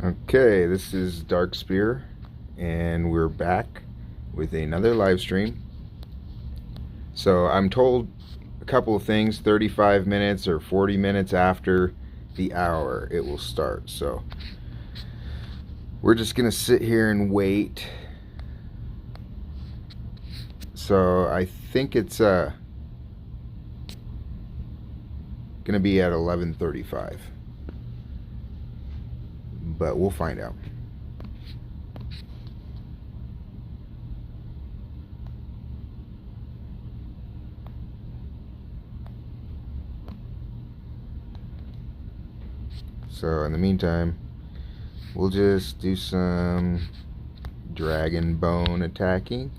Okay, this is Dark Spear, and we're back with another live stream. So I'm told a couple of things, 35 minutes or 40 minutes after the hour it will start. So we're just gonna sit here and wait. So I think it's gonna be at 11:35. But we'll find out. So in the meantime, we'll just do some dragon bone attacking.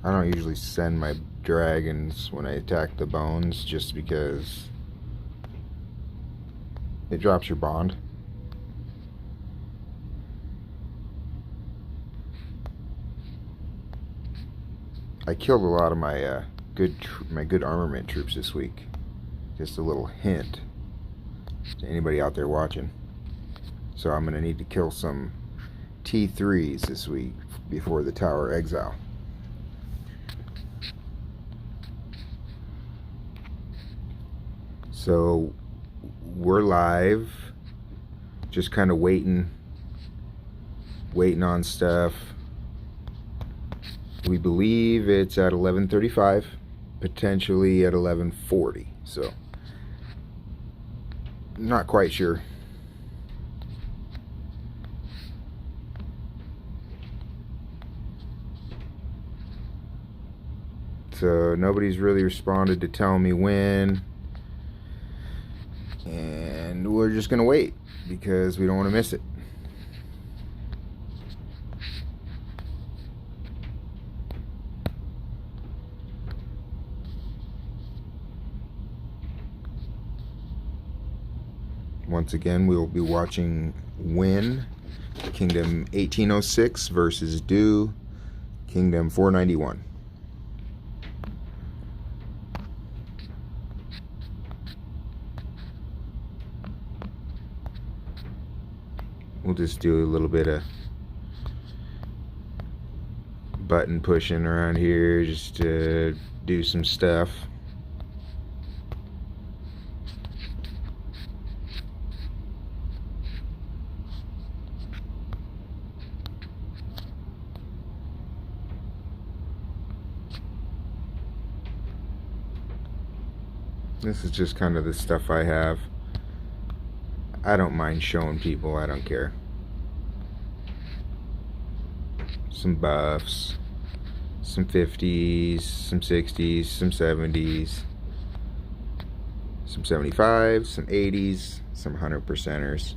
I don't usually send my dragons when I attack the bones just because it drops your bond. I killed a lot of my good armament troops this week. Just a little hint to anybody out there watching. So I'm gonna need to kill some T3s this week before the tower exile. So we're live, just kind of waiting on stuff. We believe it's at 11:35, potentially at 11:40. So not quite sure. So nobody's really responded to tell me when. And we're just gonna wait because we don't want to miss it. Once again, we will be watching Win, Kingdom 1806 versus Do, Kingdom 491. We'll just do a little bit of button pushing around here just to do some stuff. This is just kind of the stuff I have. I don't mind showing people, I don't care. Some buffs, some 50s, some 60s, some 70s, some 75s, some 80s, some 100%ers.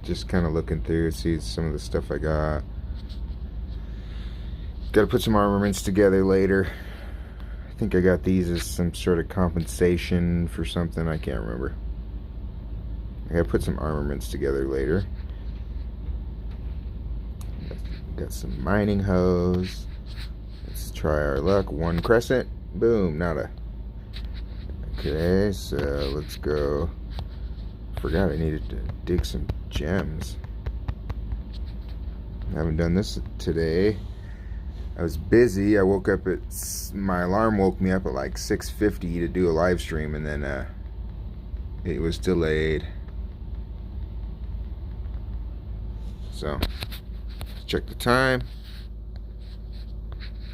Just kind of looking through, see some of the stuff I got. Got to put some armaments together later. I think I got these as some sort of compensation for something. I can't remember. I got to put some armaments together later. Got some mining hose. Let's try our luck. One crescent. Boom. Nada. Okay, so let's go. Forgot I needed to dig some gems. I haven't done this today. I was busy. I woke up at, my alarm woke me up at like 6:50 to do a live stream, and then it was delayed. So check the time.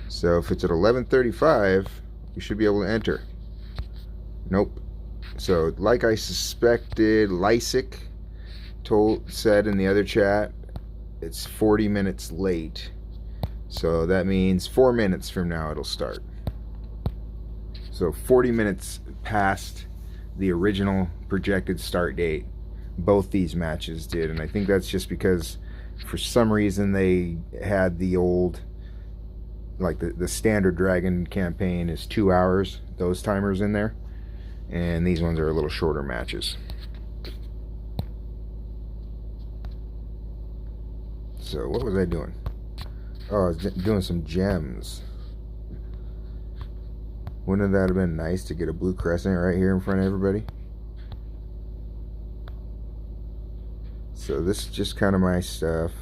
So if it's at 11:35, we should be able to enter. Nope. So like I suspected, Lysic said in the other chat, it's 40 minutes late. So that means 4 minutes from now it'll start. So 40 minutes past the original projected start date, both these matches did. And I think that's just because for some reason they had the old, like the standard dragon campaign is 2 hours, those timers in there. And these ones are a little shorter matches. So what was I doing? Oh, I was doing some gems. Wouldn't that have been nice to get a blue crescent right here in front of everybody? So this is just kind of my stuff.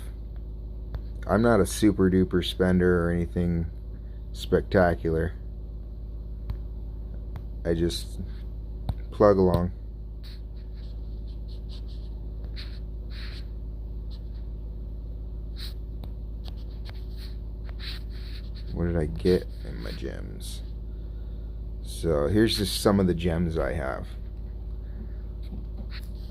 I'm not a super duper spender or anything spectacular. I just plug along. What did I get in my gems? So here's just some of the gems I have.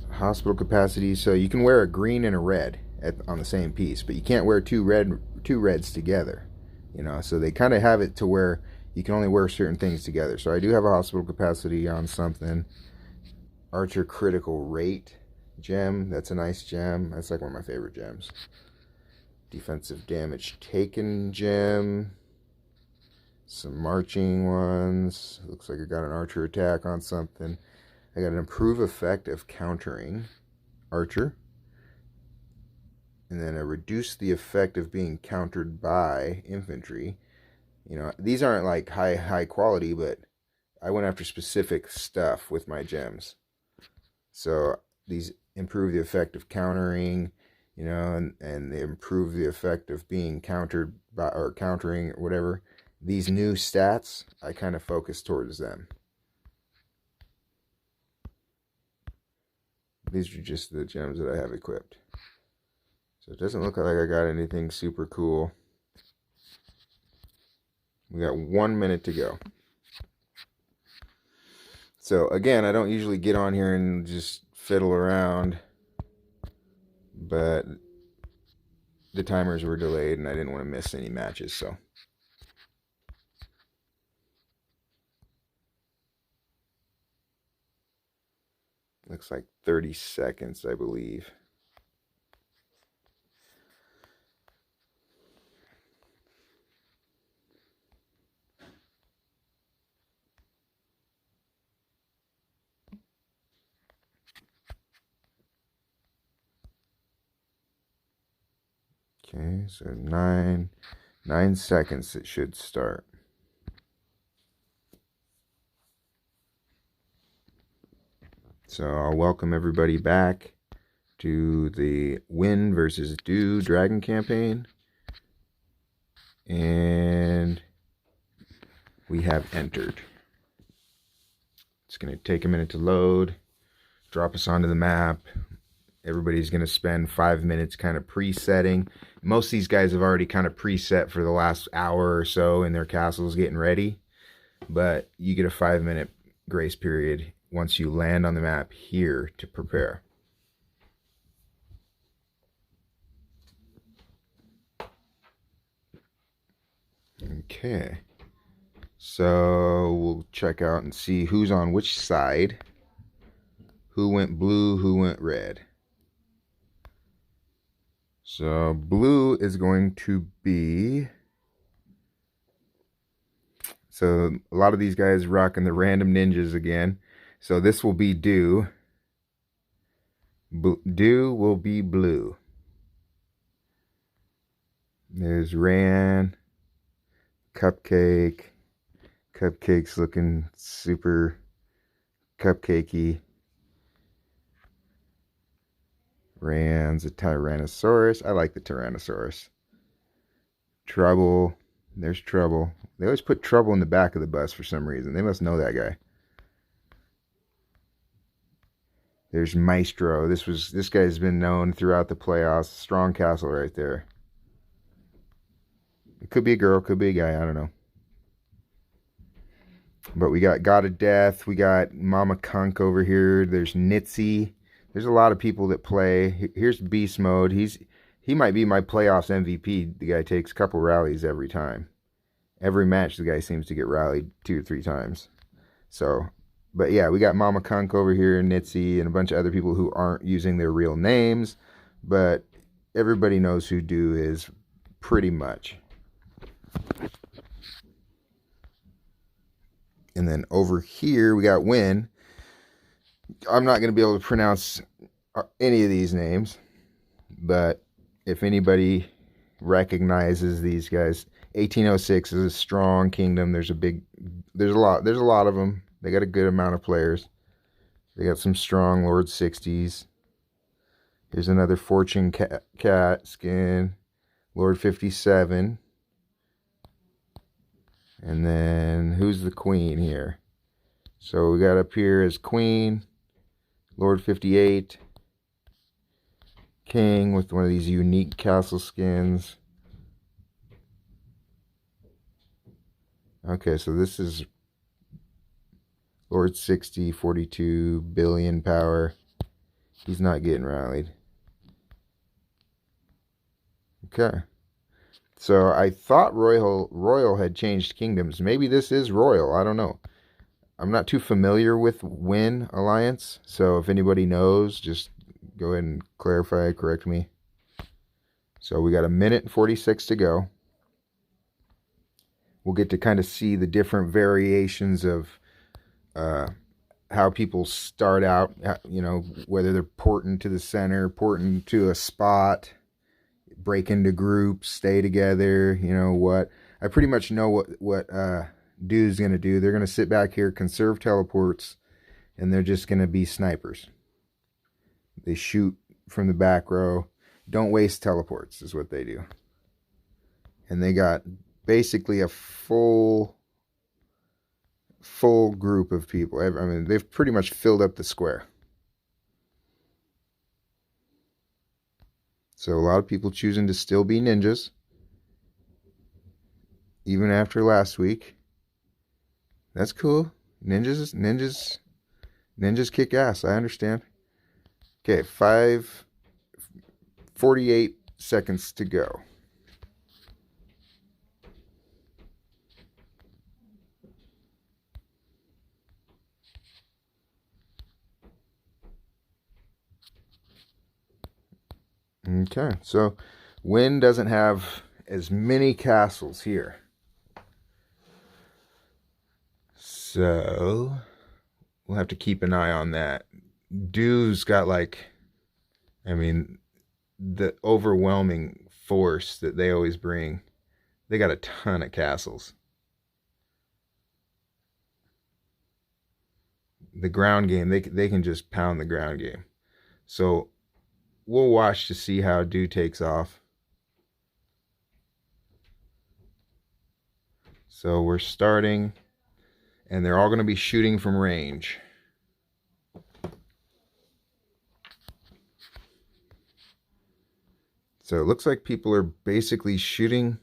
Hospital capacity. So you can wear a green and a red on the same piece, but you can't wear two reds together. You know, so they kind of have it to where you can only wear certain things together. So I do have a hospital capacity on something. Archer critical rate gem. That's a nice gem. That's like one of my favorite gems. Defensive damage taken gem. Some marching ones. Looks like I got an archer attack on something. I got an improve effect of countering archer. And then I reduce the effect of being countered by infantry. You know, these aren't like high quality, but I went after specific stuff with my gems. So these improve the effect of countering, you know, and they improve the effect of being countered by, or countering, or whatever. These new stats, I kind of focus towards them. These are just the gems that I have equipped. So it doesn't look like I got anything super cool. We got 1 minute to go. So again, I don't usually get on here and just fiddle around, but the timers were delayed and I didn't want to miss any matches, so. Looks like 30 seconds, I believe. Okay, so 9 seconds it should start. So I'll welcome everybody back to the Win versus Do Dragon campaign. And we have entered. It's going to take a minute to load, drop us onto the map. Everybody's going to spend 5 minutes kind of presetting. Most of these guys have already kind of preset for the last hour or so in their castles getting ready. But you get a 5-minute grace period once you land on the map here to prepare. Okay. So we'll check out and see who's on which side. Who went blue, who went red. So blue is going to be... So a lot of these guys rocking the random ninjas again. So this will be Do. Do will be blue. There's Ran. Cupcake. Cupcake's looking super cupcakey. Ran's a Tyrannosaurus. I like the Tyrannosaurus. Trouble. There's Trouble. They always put Trouble in the back of the bus for some reason. They must know that guy. There's Maestro. This guy's been known throughout the playoffs. Strong castle right there. It could be a girl, could be a guy, I don't know. But we got God of Death. We got Mama Kunk over here. There's Nitzy. There's a lot of people that play. Here's Beast Mode. He might be my playoffs MVP. The guy takes a couple rallies every time. Every match, the guy seems to get rallied 2 or 3 times. So, but yeah, we got Mama Kunk over here, Nitzy, and a bunch of other people who aren't using their real names. But everybody knows who Do is pretty much. And then over here, we got Win. I'm not going to be able to pronounce any of these names, but if anybody recognizes these guys, 1806 is a strong kingdom. There's a lot of them. They got a good amount of players. They got some strong Lord 60s. Here's another Fortune cat skin, Lord 57. And then who's the queen here? So we got up here as queen, Lord 58, king with one of these unique castle skins. Okay, so this is Lord 60, 42 billion power. He's not getting rallied. Okay. So I thought Royal had changed kingdoms. Maybe this is Royal. I don't know. I'm not too familiar with Win Alliance, so if anybody knows, just go ahead and clarify, correct me. So we got a minute and 46 to go. We'll get to kind of see the different variations of how people start out, you know, whether they're porting to the center, porting to a spot, break into groups, stay together, you know what. I pretty much know what Dude's going to do. They're going to sit back here, conserve teleports, and they're just going to be snipers. They shoot from the back row. Don't waste teleports is what they do. And they got basically a full group of people. I mean, they've pretty much filled up the square. So a lot of people choosing to still be ninjas, even after last week. That's cool. Ninjas kick ass. I understand. Okay, 48 seconds to go. Okay, so Wynn doesn't have as many castles here. So we'll have to keep an eye on that. Dew's got like, I mean, the overwhelming force that they always bring. They got a ton of castles. The ground game, they can just pound the ground game. So we'll watch to see how Dew takes off. So we're starting, and they're all going to be shooting from range. So it looks like people are basically shooting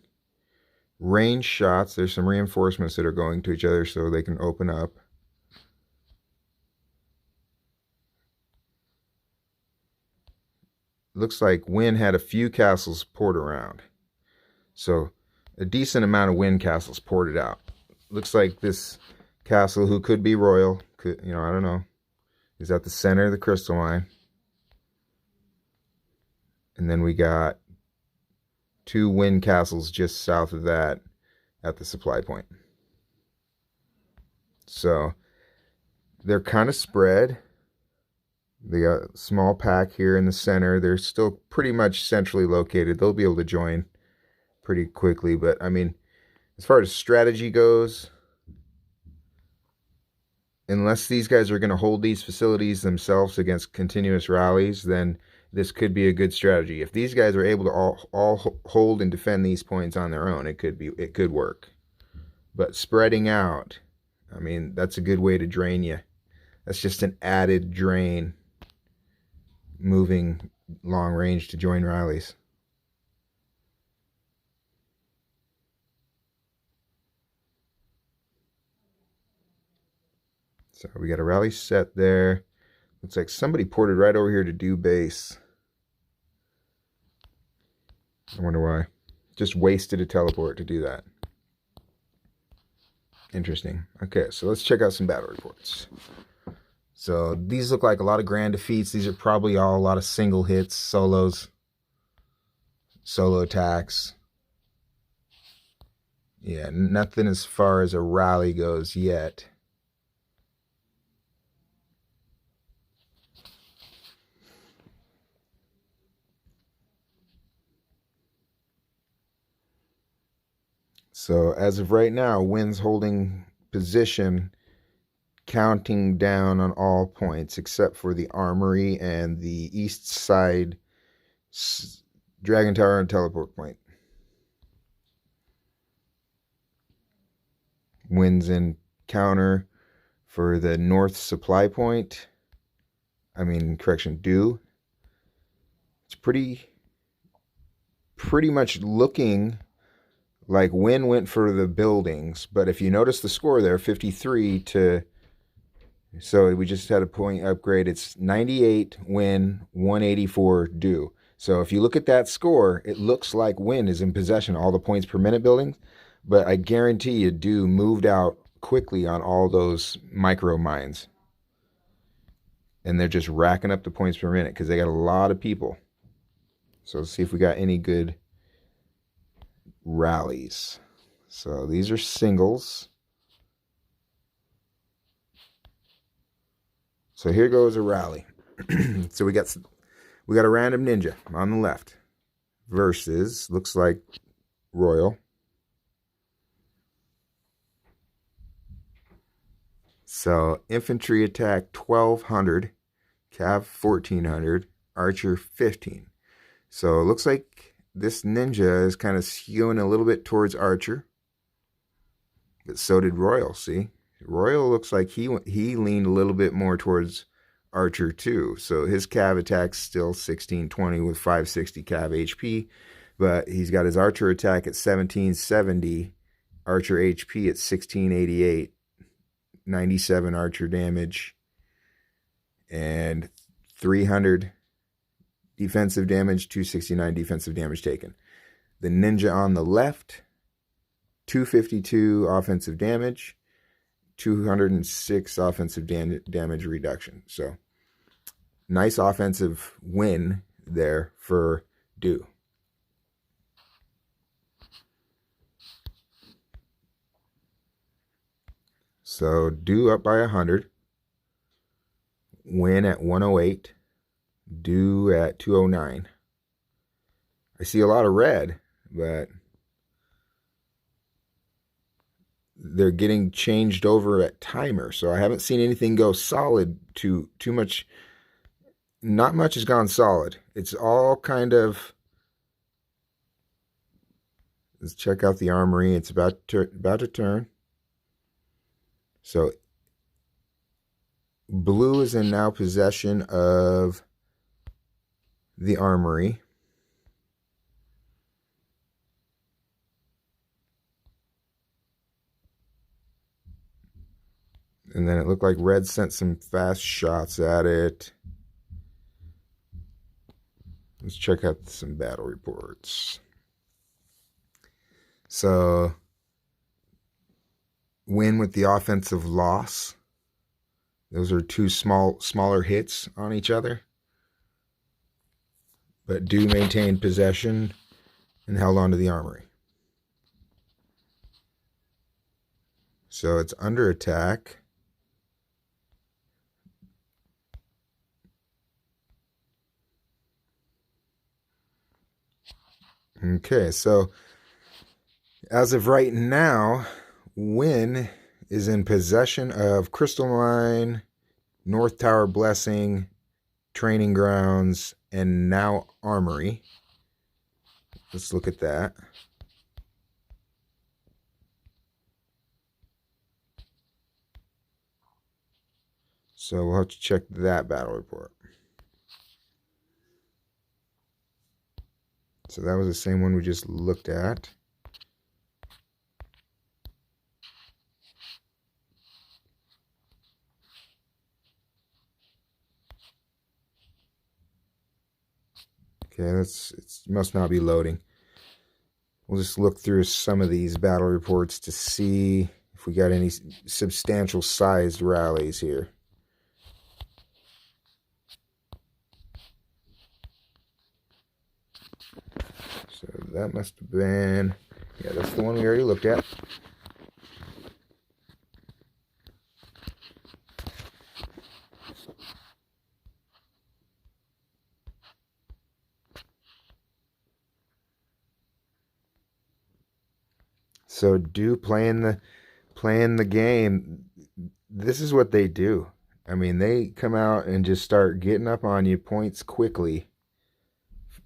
range shots. There's some reinforcements that are going to each other so they can open up. Looks like Wynn had a few castles poured around. So a decent amount of Wynn castles ported out. Looks like this castle, who could be royal, could, you know, I don't know, is at the center of the crystal mine. And then we got 2 Wynn castles just south of that at the supply point. So they're kind of spread. They got a small pack here in the center. They're still pretty much centrally located. They'll be able to join pretty quickly. But, I mean, as far as strategy goes, unless these guys are going to hold these facilities themselves against continuous rallies, then this could be a good strategy. If these guys are able to all hold and defend these points on their own, it could work. But spreading out, I mean, that's a good way to drain you. That's just an added drain, moving long range to join rallies. So we got a rally set there. Looks like somebody ported right over here to do base. I wonder why. Just wasted a teleport to do that. Interesting. Okay, so let's check out some battle reports. So these look like a lot of grand defeats. These are probably all a lot of single hits, solos, solo attacks. Yeah, nothing as far as a rally goes yet. So as of right now, Wynn's holding position, counting down on all points except for the armory and the east side dragon tower and teleport point. Wynn's in counter for the north supply point. Dew. It's pretty much looking like Wynn went for the buildings, but if you notice the score there, 53 to, so we just had a point upgrade. It's 98 Wynn, 184 Dew. So if you look at that score, it looks like Wynn is in possession of all the points per minute buildings, but I guarantee you Dew moved out quickly on all those micro mines. And they're just racking up the points per minute because they got a lot of people. So let's see if we got any good rallies. So these are singles. So here goes a rally. So we got a random ninja on the left versus, looks like Royal. So infantry attack 1200, cav 1400, archer 15. So it looks like this ninja is kind of skewing a little bit towards archer. But so did Royal, see? Royal looks like he leaned a little bit more towards archer too. So his cav attack's still 1620 with 560 cav HP. But he's got his archer attack at 1770, archer HP at 1688. 97 archer damage, and 300 defensive damage, 269 defensive damage taken. The ninja on the left, 252 offensive damage, 206 offensive damage reduction. So nice offensive win there for Dew. So Dew up by 100, Win at 108, Dew at 209. I see a lot of red, but they're getting changed over at timer, so I haven't seen anything go solid too much. Not much has gone solid. It's all kind of. Let's check out the armory. It's about to turn. So blue is in now possession of the armory. And then it looked like red sent some fast shots at it. Let's check out some battle reports. So Win with the offensive loss. Those are two smaller hits on each other. But Dew maintained possession and held on to the armory. So it's under attack. Okay, so as of right now, Win is in possession of Crystal Mine, North Tower Blessing, Training Grounds, and now Armory. Let's look at that. So we'll have to check that battle report. So that was the same one we just looked at. Okay, it must not be loading. We'll just look through some of these battle reports to see if we got any substantial sized rallies here. So that must have been, yeah, that's the one we already looked at. So do playing the game. This is what they do. I mean, they come out and just start getting up on you points quickly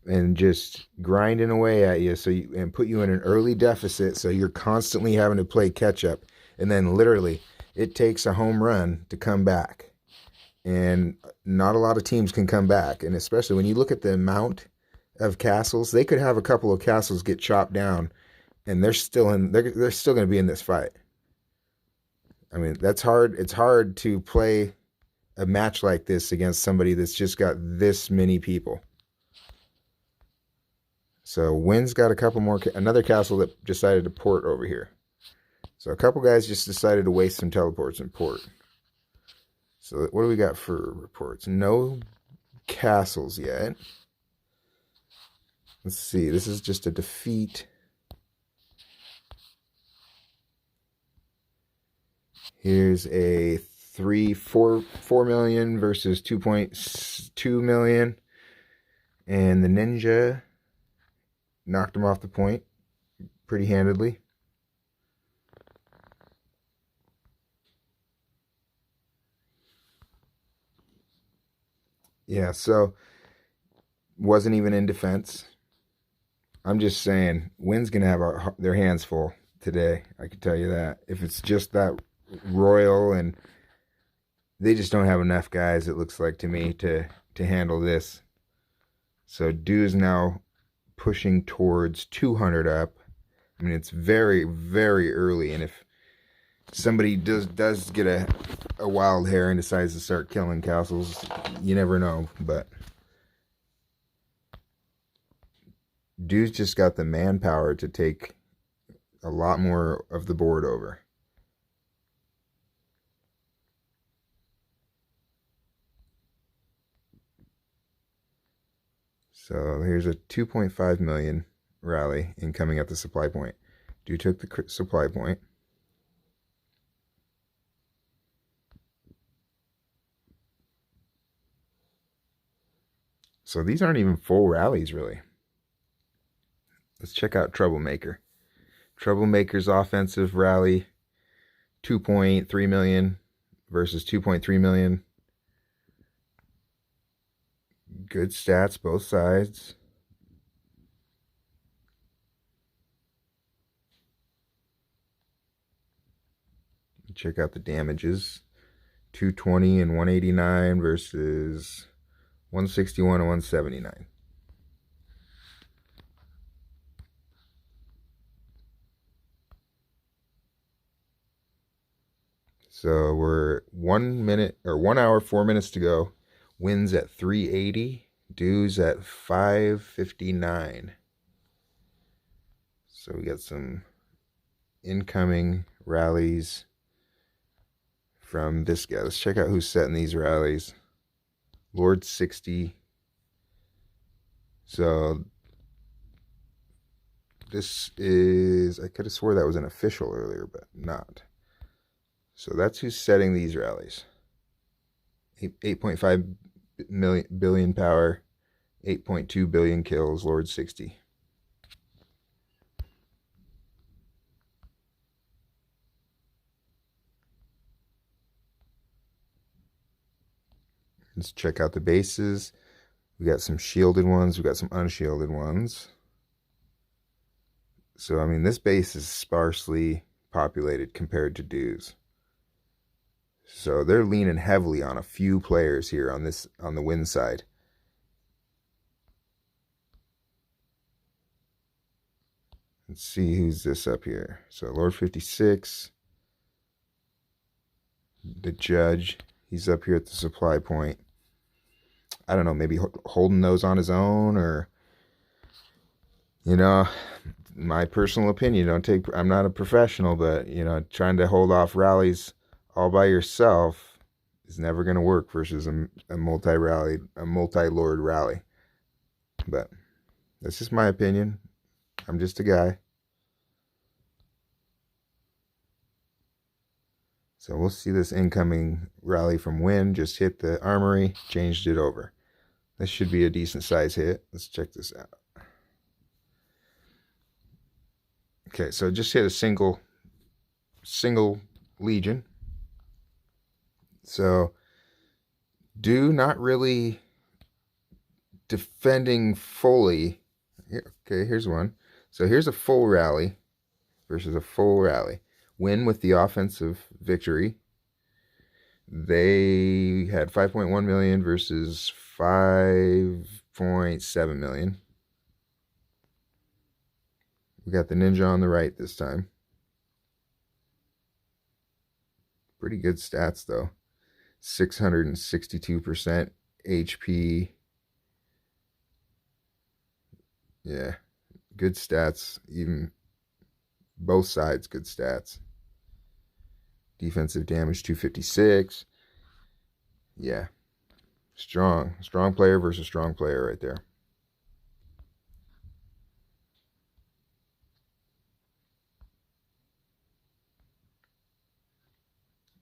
and just grinding away at you and put you in an early deficit so you're constantly having to play catch up. And then literally it takes a home run to come back. And not a lot of teams can come back. And especially when you look at the amount of castles, they could have a couple of castles get chopped down and they're still going to be in this fight. I mean, that's hard. It's hard to play a match like this against somebody that's just got this many people. So Wynn's got a couple more, another castle that decided to port over here. So a couple guys just decided to waste some teleports and port. So what do we got for reports? No castles yet. Let's see. This is just a defeat. Here's a 4 million versus 2.2 million. And the ninja knocked him off the point pretty handedly. Yeah, so wasn't even in defense. I'm just saying, Wynn's going to have their hands full today. I can tell you that. If it's just that royal, and they just don't have enough guys, it looks like to me, to handle this. So Du's now pushing towards 200 up. I mean, it's very, very early, and if somebody does get a wild hair and decides to start killing castles, you never know. But Dude's just got the manpower to take a lot more of the board over. So here's a 2.5 million rally incoming at the supply point. Dude took the supply point. So these aren't even full rallies, really. Let's check out Troublemaker. Troublemaker's offensive rally, 2.3 million versus 2.3 million. Good stats, both sides. Check out the damages. 220 and 189 versus 161 and 179. So we're 1 hour, 4 minutes to go. Wynn's at 380. Du's at 559. So we got some incoming rallies from this guy. Let's check out who's setting these rallies. Lord 60. So this is, I could have swore that was an official earlier, but not. So that's who's setting these rallies. 8.5 billion power, 8.2 billion kills, Lord 60. Let's check out the bases. We got some shielded ones. We got some unshielded ones. So, I mean, this base is sparsely populated compared to Du's. So they're leaning heavily on a few players here on the Wynn side. Let's see who's this up here. So Lord 56, the judge, he's up here at the supply point. I don't know, maybe holding those on his own, or, you know, my personal opinion, I'm not a professional, but, you know, trying to hold off rallies all by yourself is never going to work versus a multi-lord rally. But that's just my opinion. I'm just a guy. So we'll see this incoming rally from Wynn. Just hit the armory, changed it over. This should be a decent size hit. Let's check this out. Okay, so just hit a single legion. So do not really defending fully. Okay, here's one. So here's a full rally versus a full rally. Win with the offensive victory. They had 5.1 million versus 5.7 million. We got the ninja on the right this time. Pretty good stats though. 662% HP. Yeah, good stats. Even both sides, good stats. Defensive damage 256. Yeah, strong player versus strong player right there.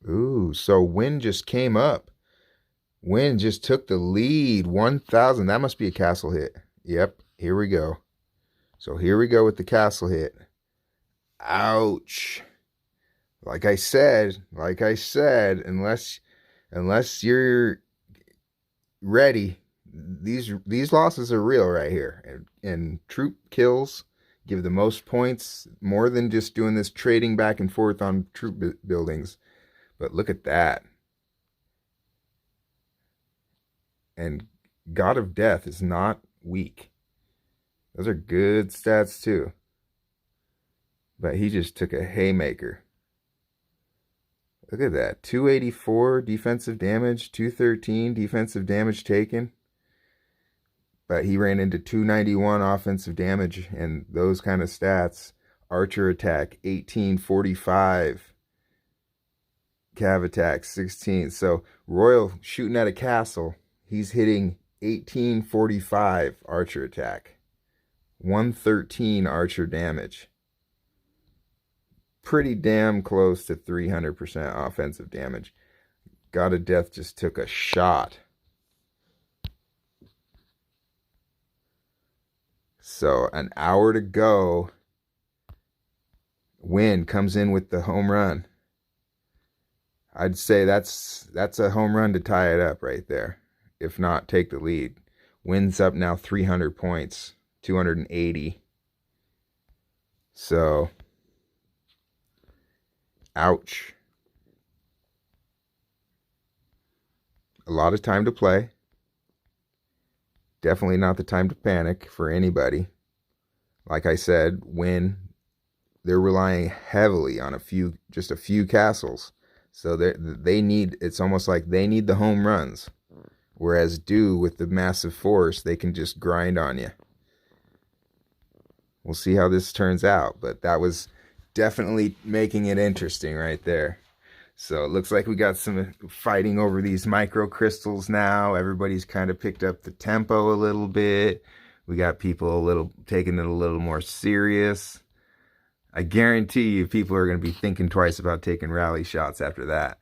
Ooh, so Win just came up. Win just took the lead. 1,000. That must be a castle hit. Yep, here we go. So here we go with the castle hit. Ouch. Like I said, unless you're ready, these losses are real right here. And troop kills give the most points, more than just doing this trading back and forth on troop buildings. But look at that. And God of Death is not weak. Those are good stats too. But he just took a haymaker. Look at that. 284 defensive damage, 213 defensive damage taken. But he ran into 291 offensive damage and those kind of stats. Archer attack, 1845. Cav attack, 16. So Royal shooting at a castle. He's hitting 1845 archer attack. 113 archer damage. Pretty damn close to 300% offensive damage. God of Death just took a shot. So an hour to go. Win comes in with the home run. I'd say that's a home run to tie it up right there. If not, take the lead. Win's up now 300 points, 280. So, ouch. A lot of time to play. Definitely not the time to panic for anybody. Like I said, they're relying heavily on just a few castles. So they need, it's almost like they need the home runs. Whereas with the massive force, they can just grind on you. We'll see how this turns out, but that was definitely making it interesting right there. So it looks like we got some fighting over these microcrystals now. Everybody's kind of picked up the tempo a little bit. We got people taking it a little more serious. I guarantee you people are going to be thinking twice about taking rally shots after that.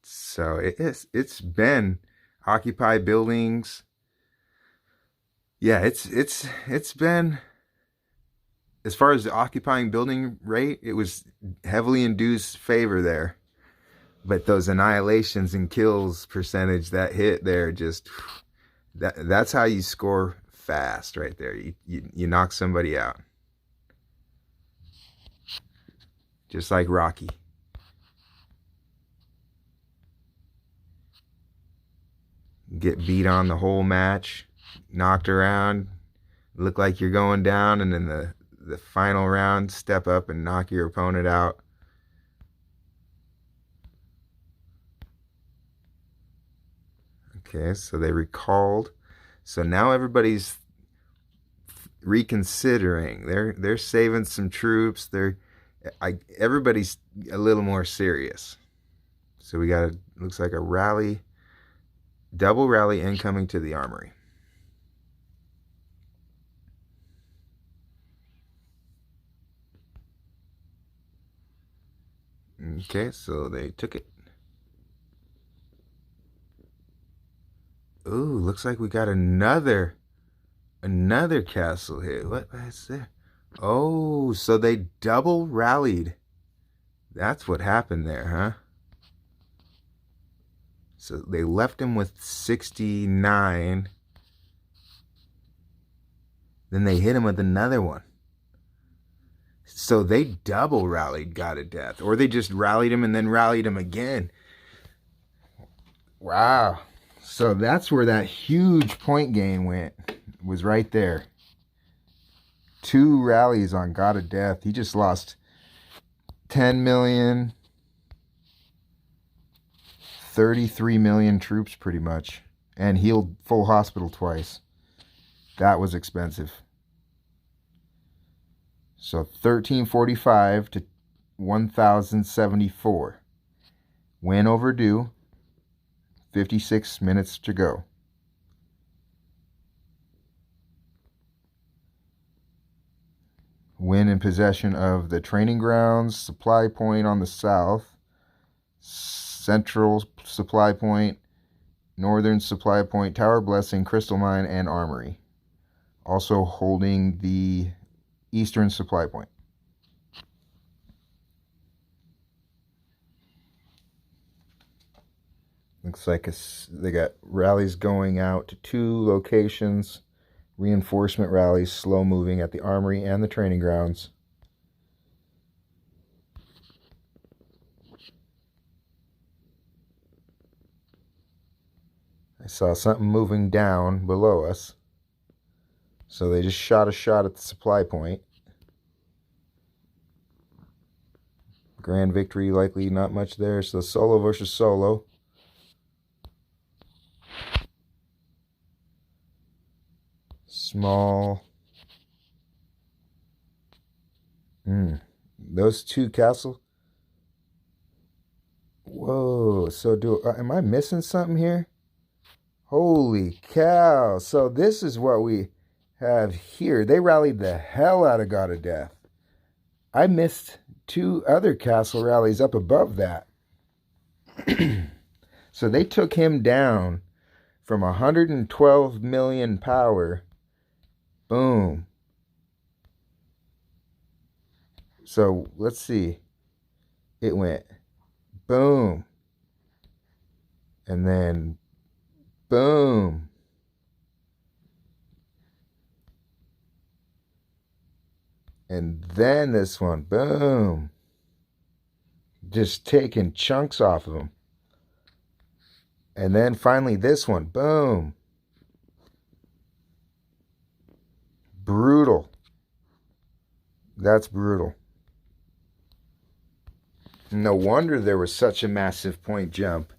So it's been occupy buildings. Yeah, it's been, as far as the occupying building rate, it was heavily induced favor there. But those annihilations and kills percentage that hit there, that's how you score fast right there. You knock somebody out. Just like Rocky. Get beat on the whole match, knocked around, look like you're going down, and then the final round, step up and knock your opponent out. Okay, so they recalled. So now everybody's reconsidering. They're saving some troops. Everybody's a little more serious. So we got looks like a rally, double rally incoming to the armory. Okay, so they took it. Ooh, looks like we got another castle hit. What is there? Oh, so they double rallied. That's what happened there, huh? So they left him with 69. Then they hit him with another one. So they double rallied God of Death. Or they just rallied him and then rallied him again. Wow. So that's where that huge point gain went. Was right there. 2 rallies on God of Death. He just lost 10 million, 33 million troops pretty much. And healed full hospital twice. That was expensive. So 1345 to 1074. Win overdue. 56 minutes to go. Win in possession of the training grounds, supply point on the south, central supply point, northern supply point, tower blessing, crystal mine, and armory. Also holding the eastern supply point. Looks like they got rallies going out to 2 locations. Reinforcement rallies slow moving at the armory and the training grounds. I saw something moving down below us. So they just shot a shot at the supply point. Grand victory, likely not much there. So solo versus solo. Small. Those 2 castle. Whoa. So am I missing something here? Holy cow. So this is what we have here. They rallied the hell out of God of Death. I missed 2 other castle rallies up above that. So they took him down from 112 million power. Boom. So let's see. It went boom. And then boom. And then this one, boom. Just taking chunks off of them. And then finally this one, boom. Brutal. That's brutal. No wonder there was such a massive point jump.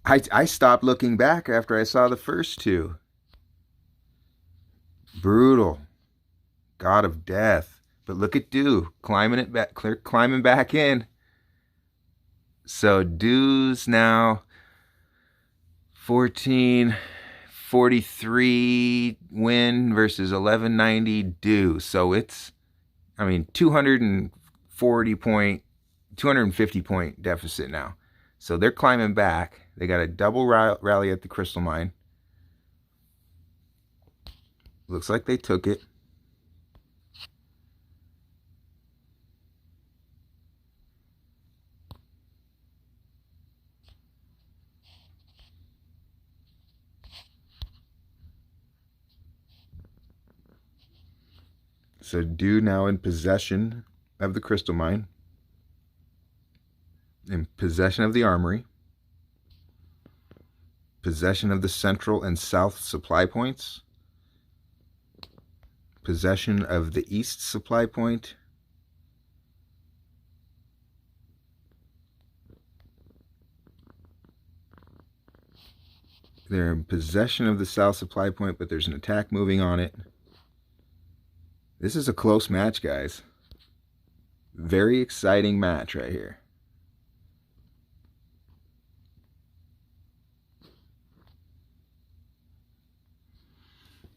I stopped looking back after I saw the first 2. Brutal. God of Death. But look at Dew climbing back in. So Dew's now 1443 win versus 1190 Dew. So it's 250 point deficit now. So they're climbing back. They got a double rally at the crystal mine. Looks like they took it. So Dew now in possession of the crystal mine, in possession of the armory, possession of the central and south supply points, possession of the east supply point, they're in possession of the south supply point, but there's an attack moving on it. This is a close match, guys. Very exciting match right here.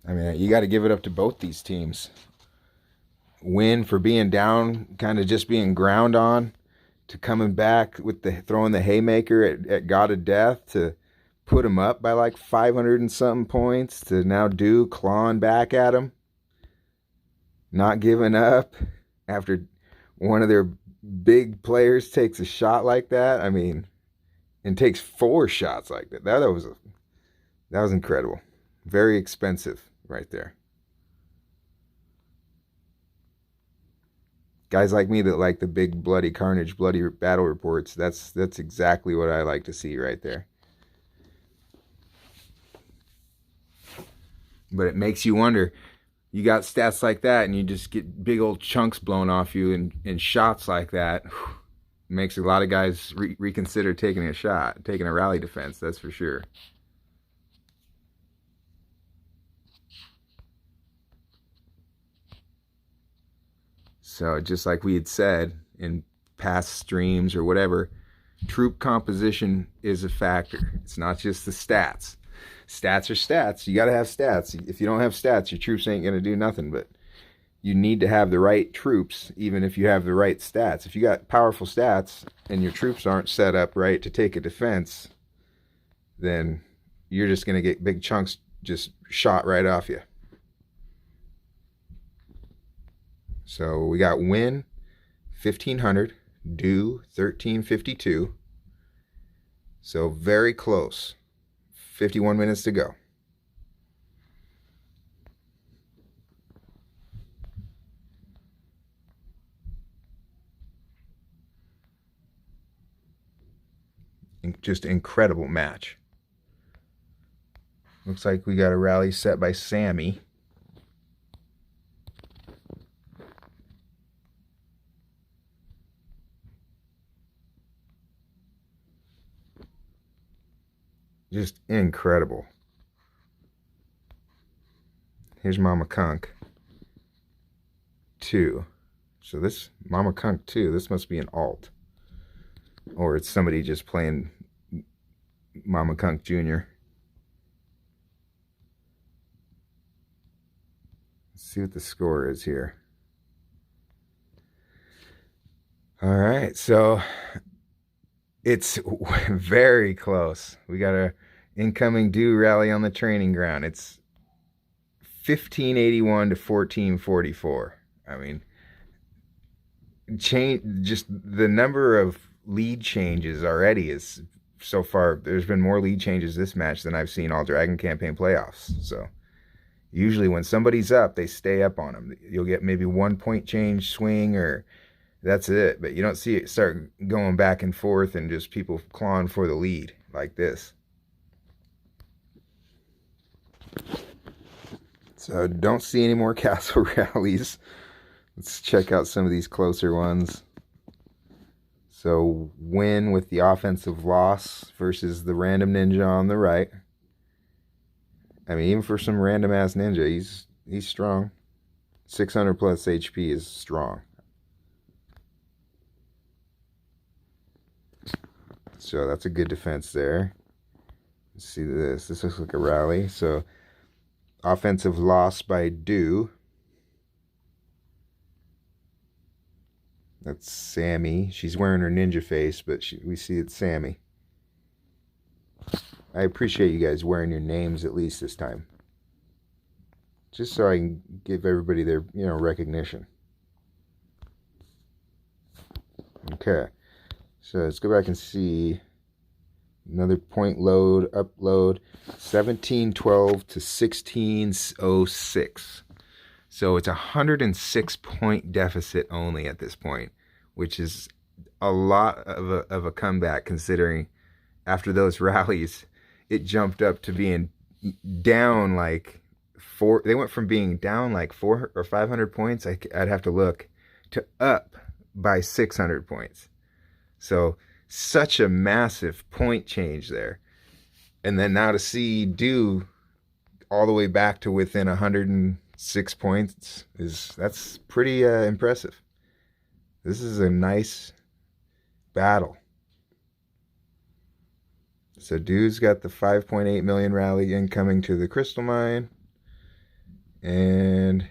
You got to give it up to both these teams. Win for being down, kind of just being ground on. to coming back with the throwing the haymaker at God of Death to put him up by like 500 and something points to now do clawing back at him, not giving up after one of their big players takes a shot like that. I mean, and takes 4 shots like that. That was incredible. Very expensive right there. Guys like me that like the big bloody carnage, bloody battle reports, that's exactly what I like to see right there. But it makes you wonder, you got stats like that and you just get big old chunks blown off you in shots like that. Makes a lot of guys reconsider taking a shot, taking a rally defense, that's for sure. So just like we had said in past streams or whatever, troop composition is a factor. It's not just the stats. Stats are stats. You got to have stats. If you don't have stats, your troops ain't going to do nothing. But you need to have the right troops, even if you have the right stats. If you got powerful stats and your troops aren't set up right to take a defense, then you're just going to get big chunks just shot right off you. So we got win 1500, do 1352. So very close. 51 minutes to go. Just incredible match. Looks like we got a rally set by Sammy. Just incredible. Here's Mama Kunk 2. So this Mama Kunk 2, this must be an alt. Or it's somebody just playing Mama Kunk Jr. Let's see what the score is here. All right, so it's very close. We got a incoming do rally on the training ground. It's 1581 to 1444. I mean, just the number of lead changes already is so far. There's been more lead changes this match than I've seen all Dragon Campaign playoffs. So usually when somebody's up, they stay up on them. You'll get maybe 1 point change swing, or that's it. But you don't see it start going back and forth and just people clawing for the lead like this. So don't see any more castle rallies. Let's check out some of these closer ones. So win with the offensive loss versus the random ninja on the right. I mean, even for some random ass ninja, he's strong. 600 plus HP is strong. So that's a good defense there. Let's see this. This looks like a rally. So offensive loss by Do. That's Sammy. She's wearing her ninja face, but we see it's Sammy. I appreciate you guys wearing your names at least this time. Just so I can give everybody their, recognition. Okay. So let's go back and see another point load, upload, 1712 to 1606. So it's a 106 point deficit only at this point, which is a lot of a comeback considering after those rallies, it jumped up to being down like 4. They went from being down like 400 or 500 points, I'd have to look, to up by 600 points. So such a massive point change there. And then now to see Do all the way back to within 106 points that's pretty impressive. This is a nice battle. So Dude's got the 5.8 million rally incoming to the crystal mine. And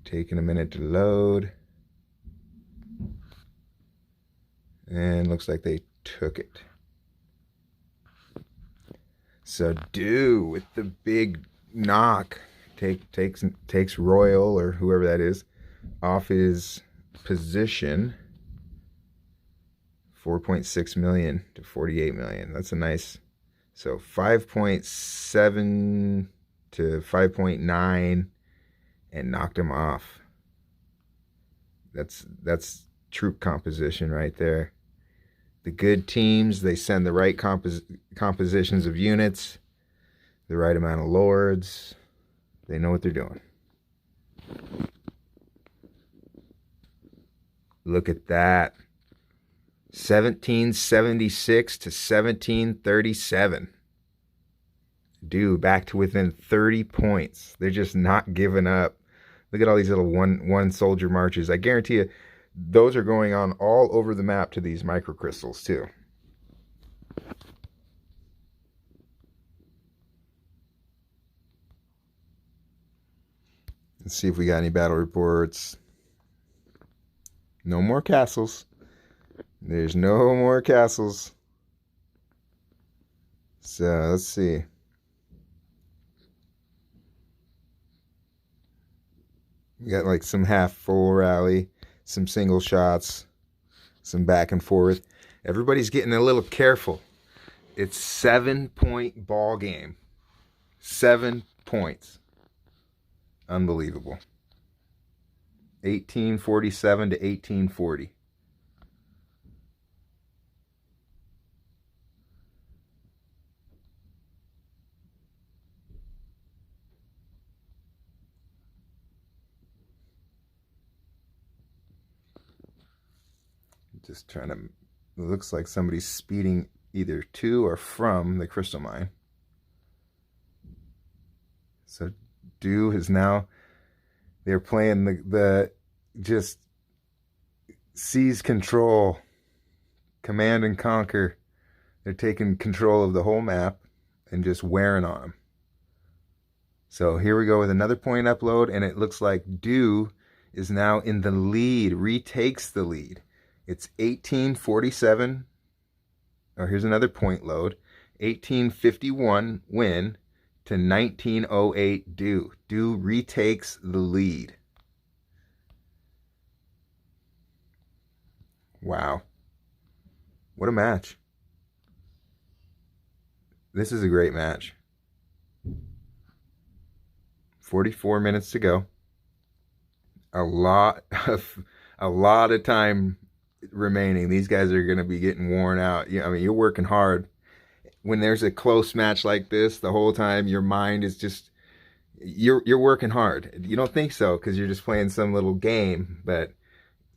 Taking a minute to load. And looks like they took it. So Do with the big knock takes Royal, or whoever that is, off his position. 4.6 million to 48 million. That's a nice. So 5.7 to 5.9 and knocked him off. That's troop composition right there. The good teams, they send the right compositions of units, the right amount of lords. They know what they're doing. Look at that. 1776 to 1737. Do back to within 30 points. They're just not giving up. Look at all these little one soldier marches. I guarantee you, those are going on all over the map to these microcrystals too. Let's see if we got any battle reports. No more castles. There's no more castles. So let's see. We got like some half full rally, some single shots, some back and forth. Everybody's getting a little careful. It's 7-point ball game. 7 points. Unbelievable. 1847 to 1840. Just trying to, it looks like somebody's speeding either to or from the crystal mine. So Do is now, they're playing the just seize control, command and conquer. They're taking control of the whole map and just wearing on them. So here we go with another point upload, and it looks like Do is now in the lead, retakes the lead. It's 1847. Oh, here's another point load. 1851 win to 1908 Do. Do retakes the lead. Wow. What a match. This is a great match. 44 minutes to go. A lot of time remaining. These guys are going to be getting worn out. I mean, you're working hard. When there's a close match like this, the whole time your mind is just, you're working hard. You don't think so because you're just playing some little game, but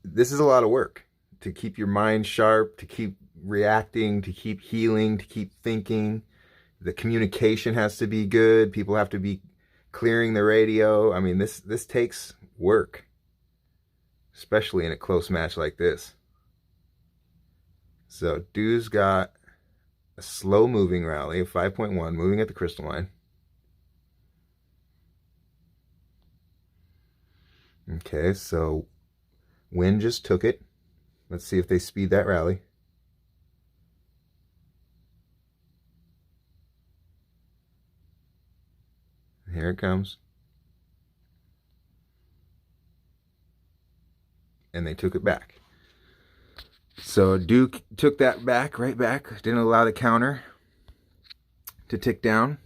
this is a lot of work to keep your mind sharp, to keep reacting, to keep healing, to keep thinking. The communication has to be good. People have to be clearing the radio. I mean, this takes work, especially in a close match like this. So Do's got a slow moving rally of 5.1, moving at the crystal line. Okay, so Win just took it. Let's see if they speed that rally. Here it comes. And they took it back. So Duke took that back, right back. Didn't allow the counter to tick down.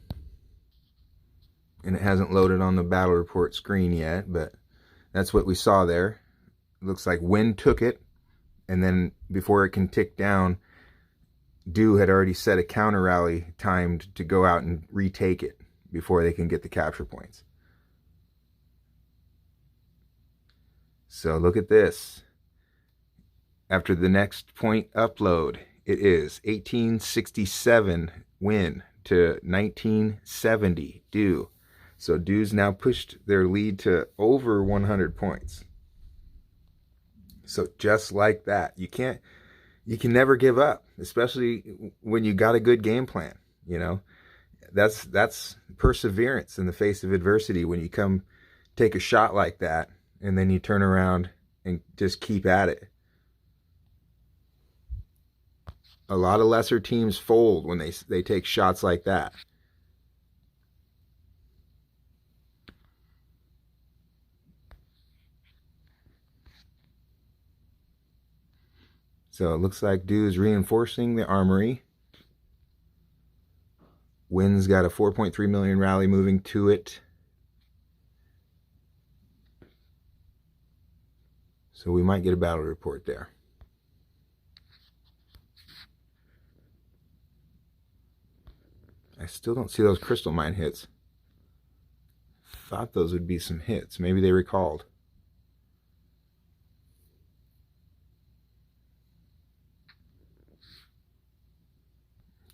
And it hasn't loaded on the battle report screen yet, but that's what we saw there. It looks like Win took it, and then before it can tick down, Do had already set a counter rally timed to go out and retake it before they can get the capture points. So look at this. After the next point upload, it is 1867 Win to 1970 Do. So Do's now pushed their lead to over 100 points. So just like that, you can never give up, especially when you got a good game plan. You know, that's perseverance in the face of adversity. When you come take a shot like that and then you turn around and just keep at it. A lot of lesser teams fold when they take shots like that. So it looks like Dew is reinforcing the armory. Wynn's got a 4.3 million rally moving to it. So we might get a battle report there. I still don't see those crystal mine hits. Thought those would be some hits. Maybe they recalled.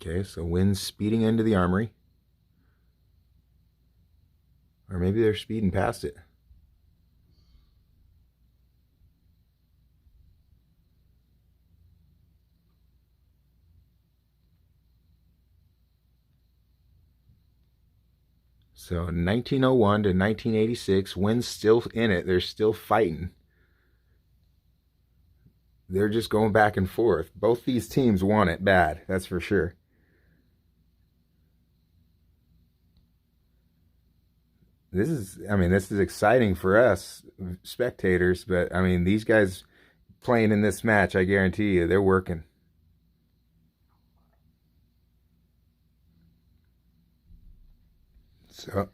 Okay, so Wynn's speeding into the armory. Or maybe they're speeding past it. So 1901 to 1986, Wynn's still in it. They're still fighting. They're just going back and forth. Both these teams want it bad, that's for sure. This is exciting for us spectators, but I mean, these guys playing in this match, I guarantee you, they're working. So,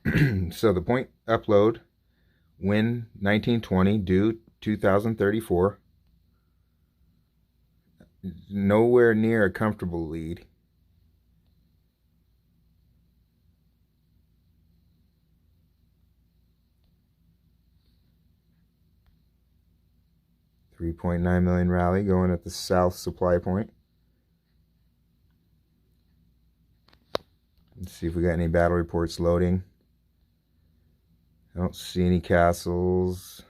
so the point upload, Wynn 1920, Dew 2034. Nowhere near a comfortable lead. $3.9 million rally going at the south supply point. Let's see if we got any battle reports loading. I don't see any castles.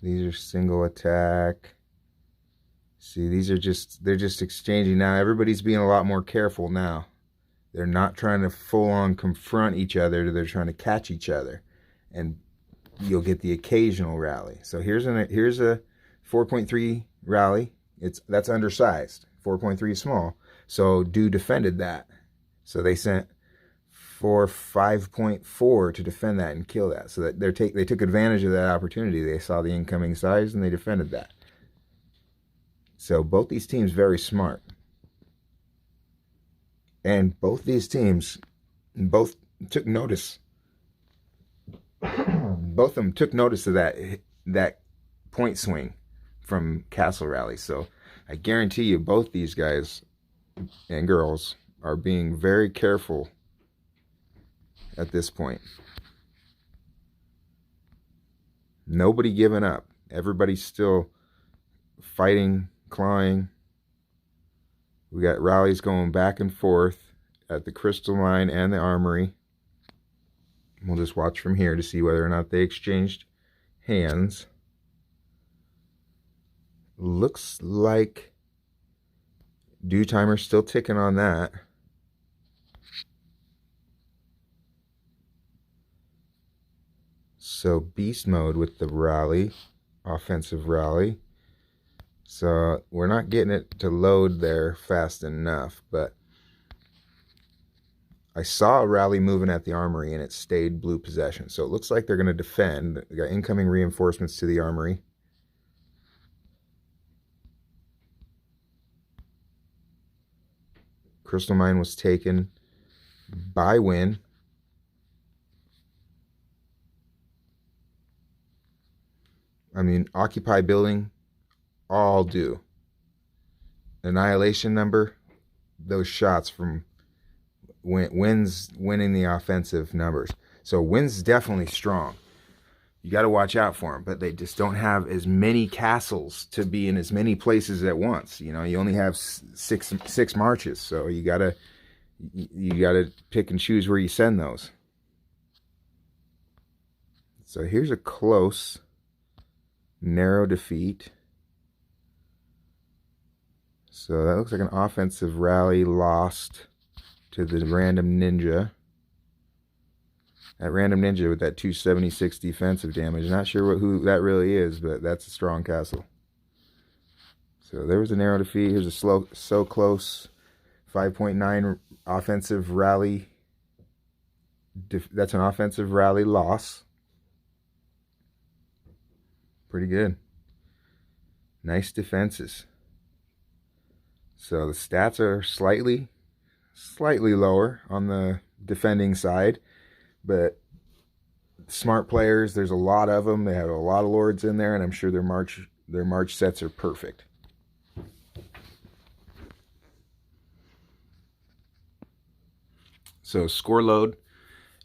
These are single attack. See, they're just exchanging now. Everybody's being a lot more careful now. They're not trying to full on confront each other. They're trying to catch each other. And you'll get the occasional rally. So here's a 4.3 rally. That's undersized. 4.3 small. So Dew defended that. So they sent for 5.4 to defend that and kill that. So that they took advantage of that opportunity. They saw the incoming size and they defended that. So both these teams very smart. And both these teams took notice. Both of them took notice of that point swing from Castle Rally. So I guarantee you both these guys and girls are being very careful at this point. Nobody giving up. Everybody's still fighting, clawing. We got rallies going back and forth at the crystal mine and the armory. We'll just watch from here to see whether or not they exchanged hands. Looks like Dew timer's still ticking on that. So beast mode with the rally, offensive rally. So we're not getting it to load there fast enough, but I saw a rally moving at the armory and it stayed blue possession. So it looks like they're going to defend. They got incoming reinforcements to the armory. Crystal mine was taken by Wynn. I mean, occupy building, all Dew. Annihilation number, those shots from Wynn's winning the offensive numbers. So Wynn's definitely strong. You got to watch out for them, but they just don't have as many castles to be in as many places at once. You know, you only have six marches, so you gotta pick and choose where you send those. So here's a close, narrow defeat. So that looks like an offensive rally lost to the random ninja. That random ninja with that 276 defensive damage. Not sure who that really is, but that's a strong castle. So there was a narrow defeat. Here's a so close 5.9 offensive rally. That's an offensive rally loss. Pretty good. Nice defenses. So the stats are slightly lower on the defending side, but smart players, there's a lot of them. They have a lot of lords in there, and I'm sure their march sets are perfect. So score load,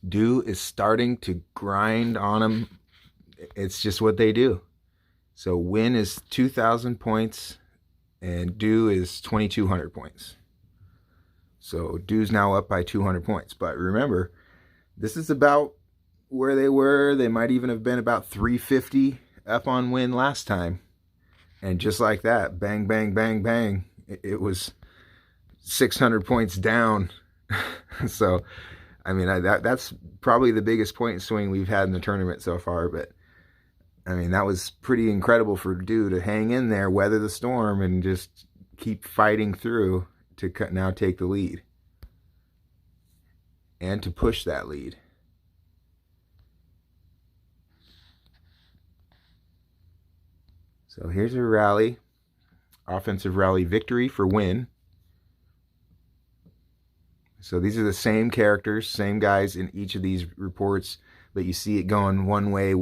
Do is starting to grind on them. It's just what they do. So Win is 2,000 points, and Do is 2,200 points. So Do's now up by 200 points. But remember, this is about where they were. They might even have been about 350 up on Win last time. And just like that, bang, bang, bang, bang, it was 600 points down. So, I mean, that's probably the biggest point swing we've had in the tournament so far. But, I mean, that was pretty incredible for Do to hang in there, weather the storm, and just keep fighting through to now take the lead. And to push that lead. So here's a rally. Offensive rally victory for Win. So these are the same characters, same guys in each of these reports, but you see it going one way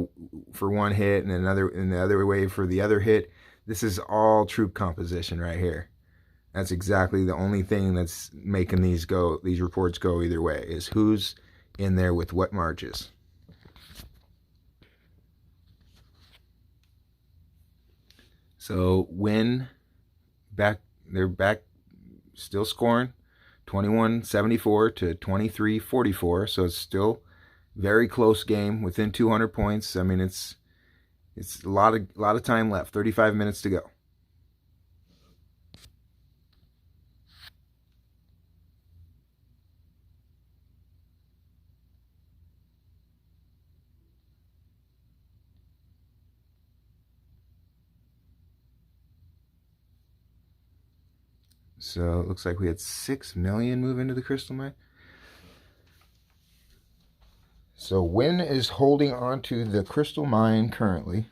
for one hit and the other way for the other hit. This is all troop composition right here. That's exactly the only thing that's making these reports go either way, is who's in there with what marches. So Win they're back still scoring. 2174 to 2344, so it's still very close game, within 200 points. I mean, it's a lot of time left. 35 minutes to go. So it looks like we had 6 million move into the crystal mine. So Win is holding on to the crystal mine currently.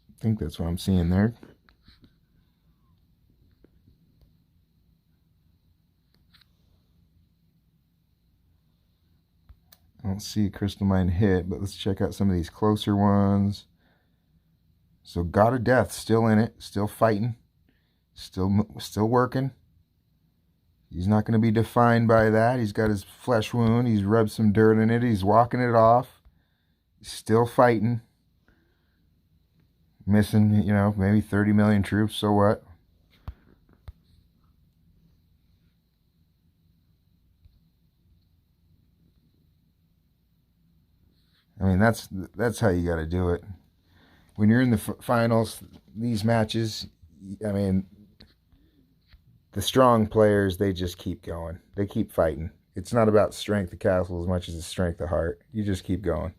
I think that's what I'm seeing there. I don't see a crystal mine hit, but let's check out some of these closer ones. So God of Death still in it, still fighting, still working. He's not going to be defined by that. He's got his flesh wound. He's rubbed some dirt in it. He's walking it off. He's still fighting. Missing, maybe 30 million troops. So what? I mean, that's how you got to do it. When you're in the finals, these matches, I mean, the strong players, they just keep going. They keep fighting. It's not about strength of castle as much as it's strength of heart. You just keep going.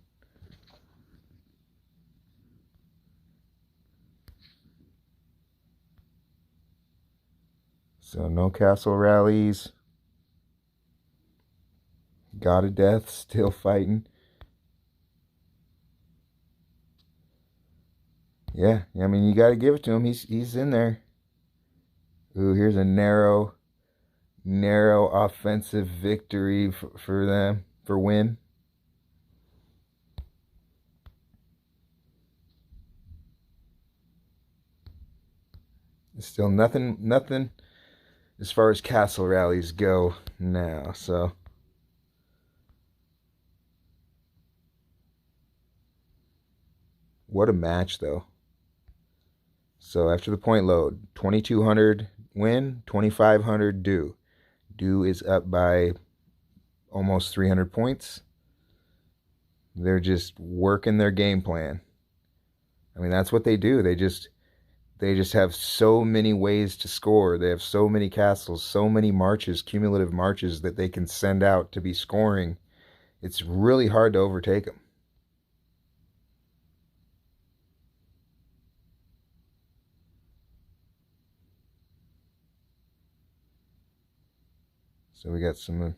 So no castle rallies. God of Death still fighting. Yeah, I mean, you got to give it to him. He's in there. Ooh, here's a narrow offensive victory for them, for Win. Still nothing as far as castle rallies go now. So what a match, though. So after the point load, 2,200 Win, 2,500 Do. Do is up by almost 300 points. They're just working their game plan. I mean, that's what they do. They just They just have so many ways to score. They have so many castles, so many marches, cumulative marches that they can send out to be scoring. It's really hard to overtake them. So we got some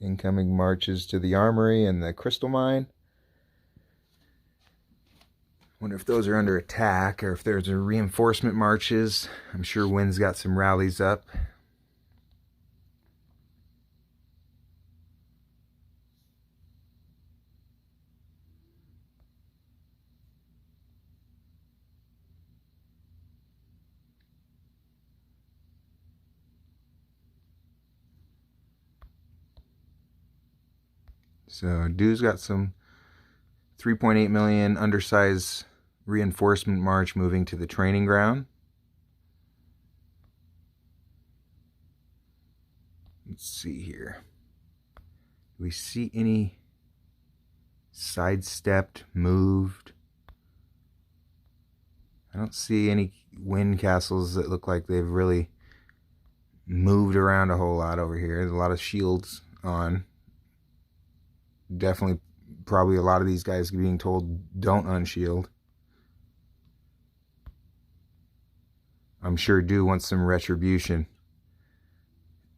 incoming marches to the armory and the crystal mine. Wonder if those are under attack or if there's a reinforcement marches. I'm sure Wynn's got some rallies up. So Dew's got some 3.8 million undersized reinforcement march moving to the training ground. Let's see here. Do we see any sidestepped, moved? I don't see any wind castles that look like they've really moved around a whole lot over here. There's a lot of shields on. Definitely, probably a lot of these guys being told don't unshield. I'm sure Dew wants some retribution.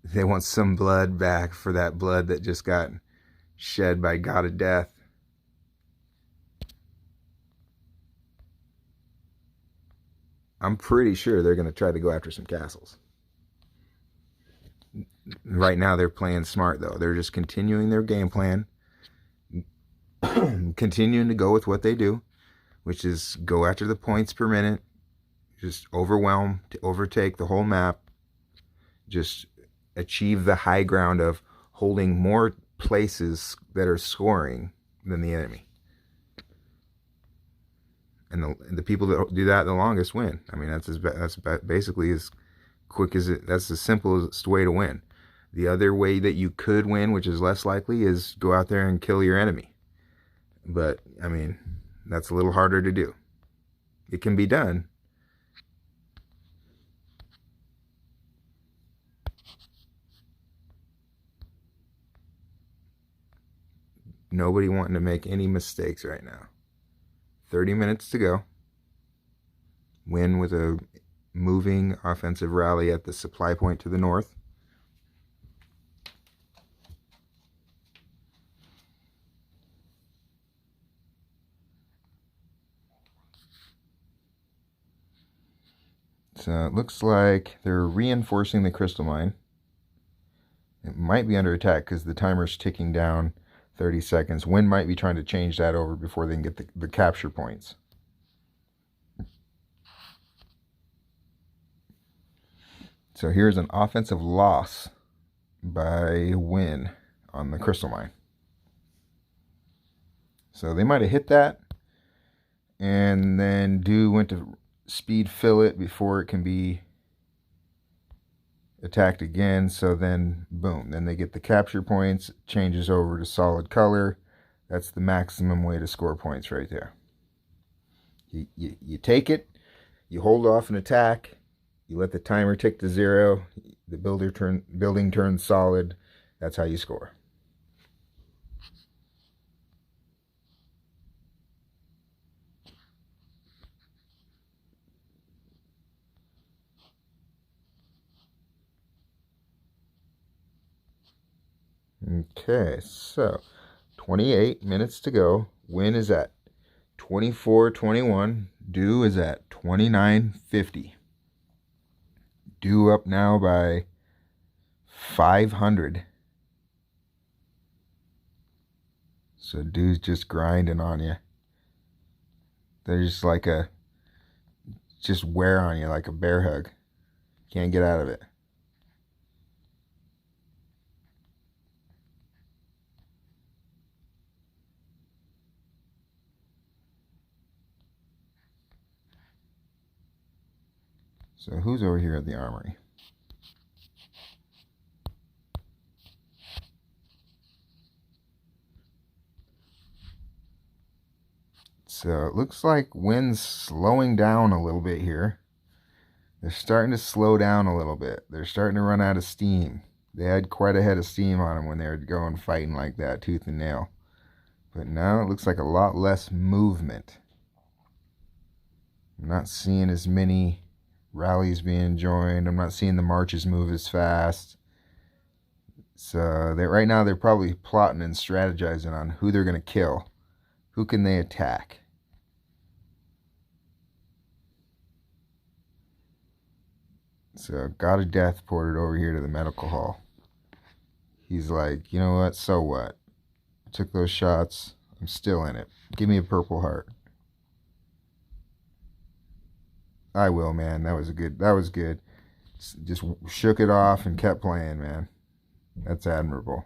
They want some blood back for that blood that just got shed by God of Death. I'm pretty sure they're going to try to go after some castles. Right now they're playing smart though. They're just continuing their game plan. Continuing to go with what they do, which is go after the points per minute, just overwhelm, to overtake the whole map, just achieve the high ground of holding more places that are scoring than the enemy. And the people that do that the longest win. I mean, that's basically as quick as it. That's the simplest way to win. The other way that you could win, which is less likely, is go out there and kill your enemy. But, I mean, that's a little harder to do. It can be done. Nobody wanting to make any mistakes right now. 30 minutes to go. Win with a moving offensive rally at the supply point to the north. So it looks like they're reinforcing the crystal mine. It might be under attack because the timer's ticking down 30 seconds. Wynn might be trying to change that over before they can get the capture points. So here's an offensive loss by Wynn on the crystal mine. So they might have hit that, and then Dew went to speed fill it before it can be attacked again. So then boom, then they get the capture points, changes over to solid color. That's the maximum way to score points right there. You take it, you hold off an attack, you let the timer tick to 0, the building turns solid. That's how you score. Okay, so 28 minutes to go. Win is at 24-21. Dew is at 29-50. Dew up now by 500. So Dew's just grinding on you. They're just wear on you like a bear hug. Can't get out of it. So who's over here at the armory? So it looks like Wynn's slowing down a little bit here. They're starting to slow down a little bit. They're starting to run out of steam. They had quite a head of steam on them when they were going fighting like that, tooth and nail. But now it looks like a lot less movement. I'm not seeing as many rallies being joined. I'm not seeing the marches move as fast. So right now they're probably plotting and strategizing on who they're going to kill. Who can they attack? So God of Death ported over here to the medical hall. He's like, you know what? So what? I took those shots. I'm still in it. Give me a purple heart. I will, man. That was good. Just shook it off and kept playing, man. That's admirable.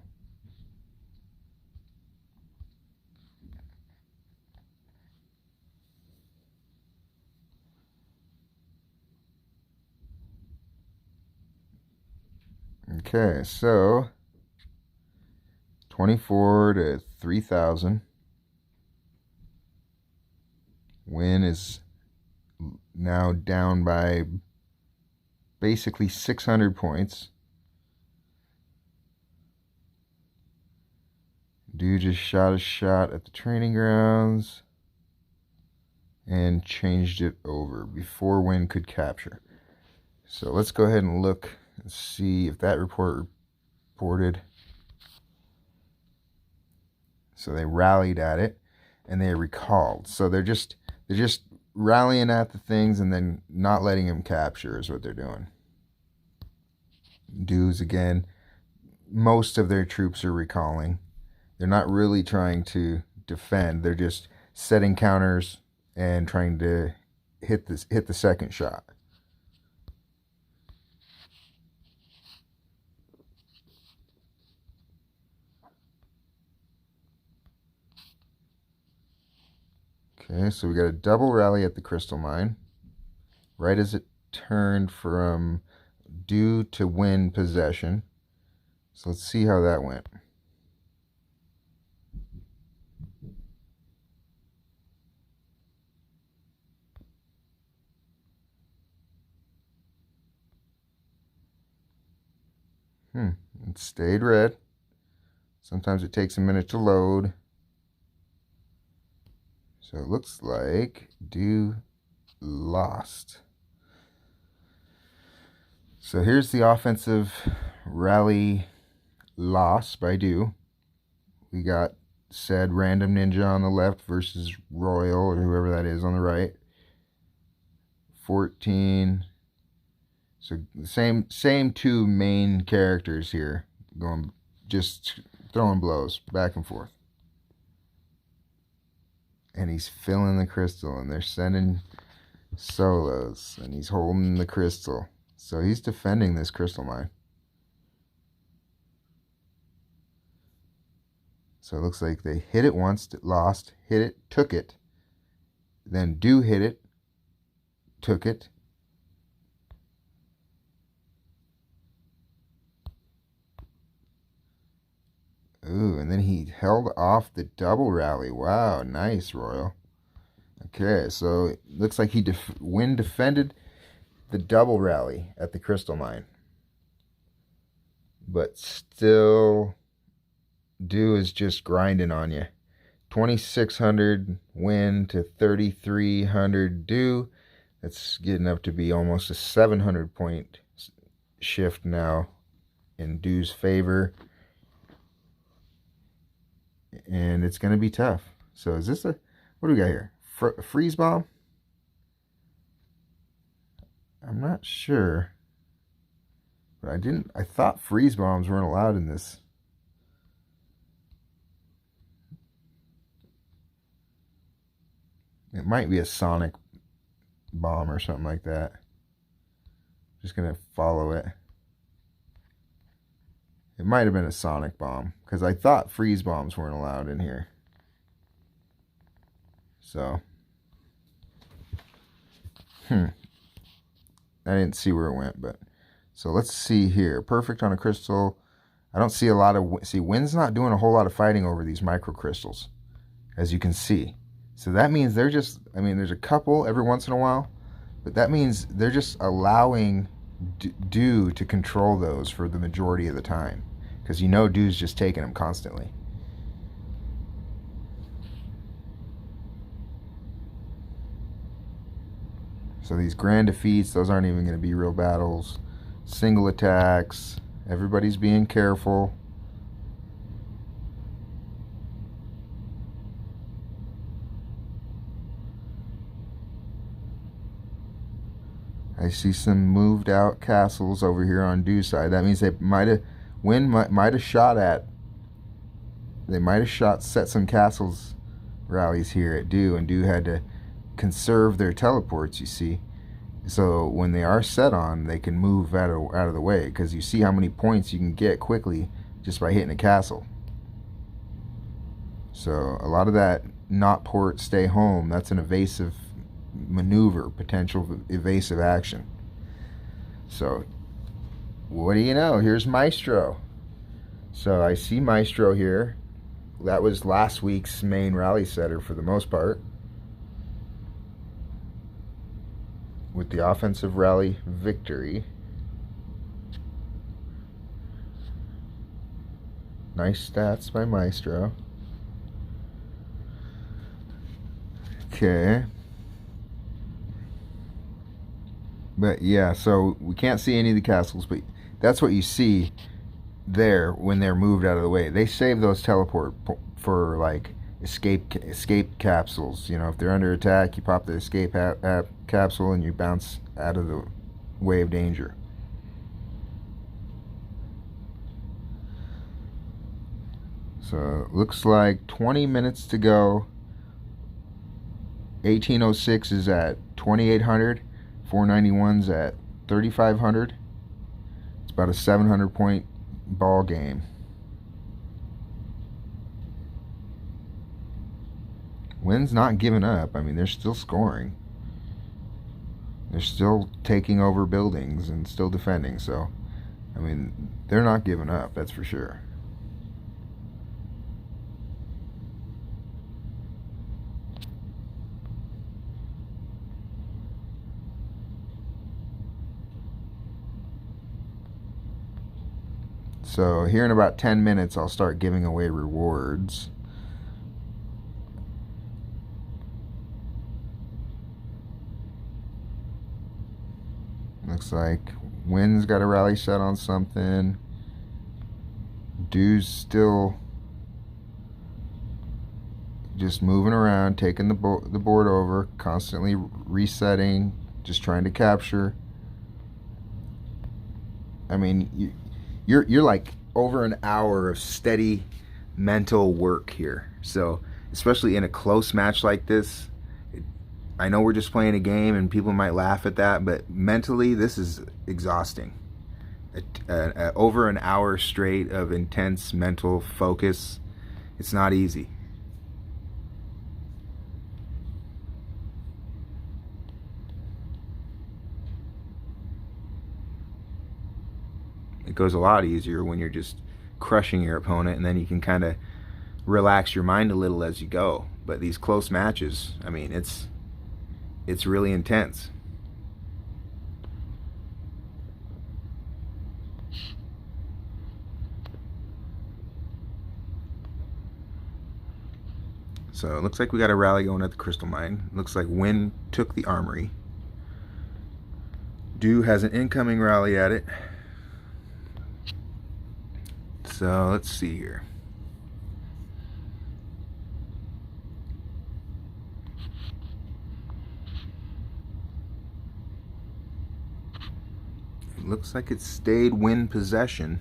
Okay, so 24 to 3,000. Win is now down by basically 600 points. Dude just shot a shot at the training grounds and changed it over before Win could capture. So let's go ahead and look and see if that report reported. So they rallied at it and they recalled. So they're just rallying at the things and then not letting him capture is what they're doing. Dudes, again, most of their troops are recalling. They're not really trying to defend. They're just setting counters and trying to hit the second shot. Okay, so we got a double rally at the crystal mine. Right as it turned from due to win possession. So let's see how that went. It stayed red. Sometimes it takes a minute to load. So it looks like Dew lost. So here's the offensive rally loss by Dew. We got said random ninja on the left versus Royal or whoever that is on the right. 14. So the same two main characters here, going just throwing blows back and forth. And he's filling the crystal, and they're sending solos, and he's holding the crystal. So he's defending this crystal mine. So it looks like they hit it once, lost, hit it, took it. Then Dew hit it, took it. Ooh, and then he held off the double rally. Wow, nice, Royal. Okay, so it looks like he Win defended the double rally at the crystal mine. But still, Dew is just grinding on you. 2,600 Win to 3,300 Dew. That's getting up to be almost a 700 point shift now in Dew's favor. And it's going to be tough. So is this what do we got here? Freeze bomb? I'm not sure. But I thought freeze bombs weren't allowed in this. It might be a sonic bomb or something like that. Just going to follow it. It might have been a sonic bomb, because I thought freeze bombs weren't allowed in here. So, I didn't see where it went, but so let's see here. Perfect on a crystal. I don't see a lot of, Win's not doing a whole lot of fighting over these micro crystals, as you can see. So that means they're just, there's a couple every once in a while, But that means they're just allowing Do to control those for the majority of the time. Because Do's just taking them constantly. So these grand defeats, those aren't even going to be real battles. Single attacks. Everybody's being careful. I see some moved out castles over here on Do's side. That means they might have set some castles rallies here at Do, and Do had to conserve their teleports, you see. So when they are set on, they can move out of the way, because you see how many points you can get quickly just by hitting a castle. So a lot of that not port, stay home, that's an evasive maneuver, potential evasive action. So what do you know? Here's Maestro. So I see Maestro here. That was last week's main rally setter for the most part, with the offensive rally victory. Nice stats by Maestro. Okay. But yeah, so we can't see any of the castles, but that's what you see there when they're moved out of the way. They save those teleport for like escape capsules. If they're under attack, you pop the escape capsule and you bounce out of the way of danger. So looks like 20 minutes to go. 1806 is at 2800. 491's at 3500. It's about a 700 point ball game. Wynn's not giving up. I mean, they're still scoring. They're still taking over buildings and still defending. So, I mean, they're not giving up, that's for sure. So here in about 10 minutes, I'll start giving away rewards. Looks like Wynn's got a rally set on something. Do's still just moving around, taking the board over, constantly resetting, just trying to capture. I mean, you're like over an hour of steady mental work here. So especially in a close match like this, I know we're just playing a game and people might laugh at that, but mentally this is exhausting. Over an hour straight of intense mental focus, it's not easy. It goes a lot easier when you're just crushing your opponent, and then you can kind of relax your mind a little as you go. But these close matches, I mean, it's really intense. So it looks like we got a rally going at the crystal mine. Looks like Wynn took the armory. Do has an incoming rally at it. So let's see here. It looks like it stayed Wynn possession.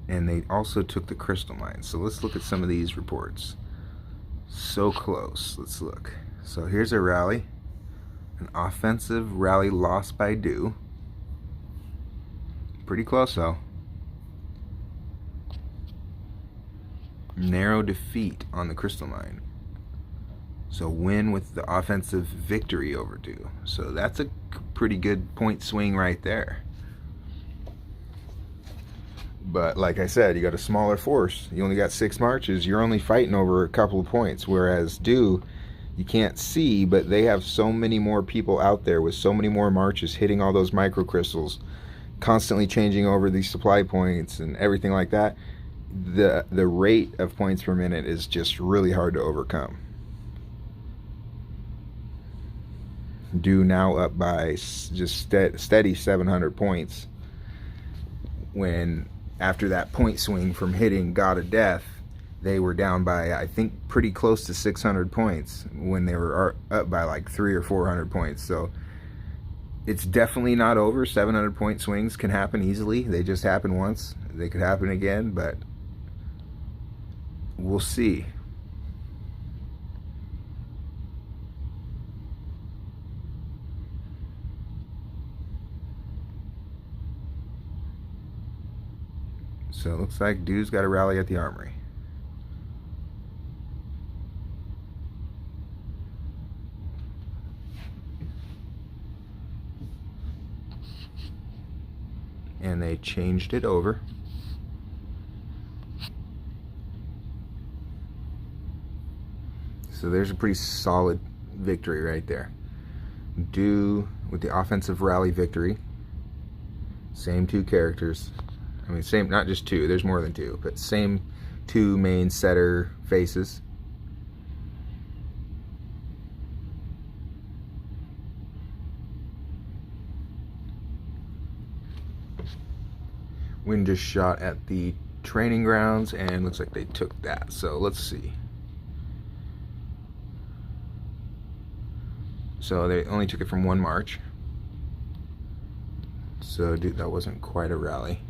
And they also took the crystal mine. So let's look at some of these reports. So close. Let's look. So here's a rally. An offensive rally lost by Do. Pretty close though. Narrow defeat on the crystal mine. So Wynn with the offensive victory over Do. So that's a pretty good point swing right there. But like I said, you got a smaller force. You only got 6 marches. You're only fighting over a couple of points. Whereas Do, you can't see, but they have so many more people out there with so many more marches hitting all those microcrystals, constantly changing over these supply points and everything like that. The rate of points per minute is just really hard to overcome. Do now up by just steady 700 points, when after that point swing from hitting God of Death, they were down by, I think, pretty close to 600 points when they were up by like 300 or 400 points. So it's definitely not over. 700 point swings can happen easily. They just happen once. They could happen again, but we'll see. So it looks like Do's got a rally at the Armory. And they changed it over. So there's a pretty solid victory right there. Do with the offensive rally victory. Same 2 characters. I mean, same, not just 2, there's more than 2, but same 2 main setter faces. Win just shot at the training grounds, and looks like they took that. So let's see. So they only took it from 1 march. So dude, that wasn't quite a rally.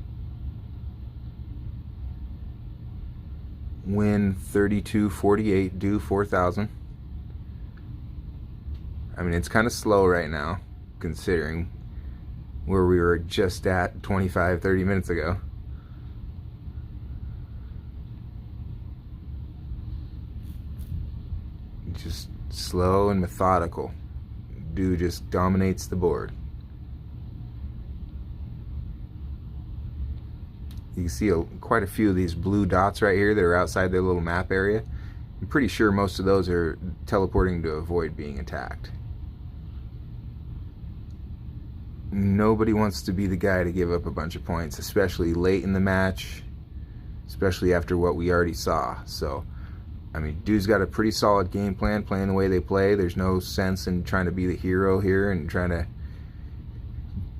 Win 32-48, Do 4,000. I mean, it's kind of slow right now, considering where we were just at 25-30 minutes ago. Just slow and methodical. Do just dominates the board. You can see quite a few of these blue dots right here that are outside their little map area. I'm pretty sure most of those are teleporting to avoid being attacked. Nobody wants to be the guy to give up a bunch of points, especially late in the match, especially after what we already saw. So, I mean, Dude's got a pretty solid game plan, playing the way they play. There's no sense in trying to be the hero here and trying to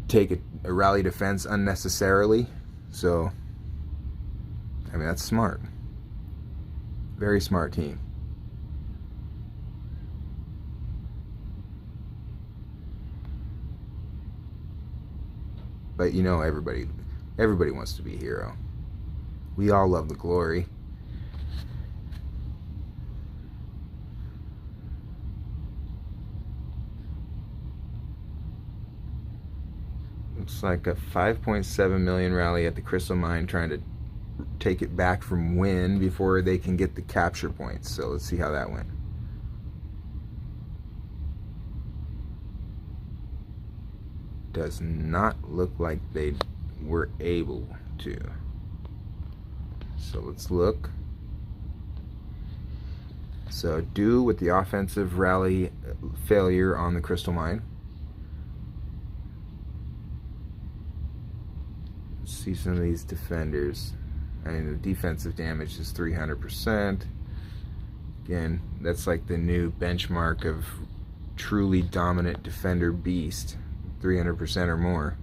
take a rally defense unnecessarily. So, I mean, that's smart. Very smart team. But you know, everybody wants to be a hero. We all love the glory. Looks like a 5.7 million rally at the Crystal Mine, trying to take it back from Win before they can get the capture points. So let's see how that went. Does not look like they were able to. So let's look. So Do with the offensive rally failure on the Crystal Mine. Let's see some of these defenders. I mean, the defensive damage is 300%. Again, that's like the new benchmark of truly dominant defender beast. 300% or more.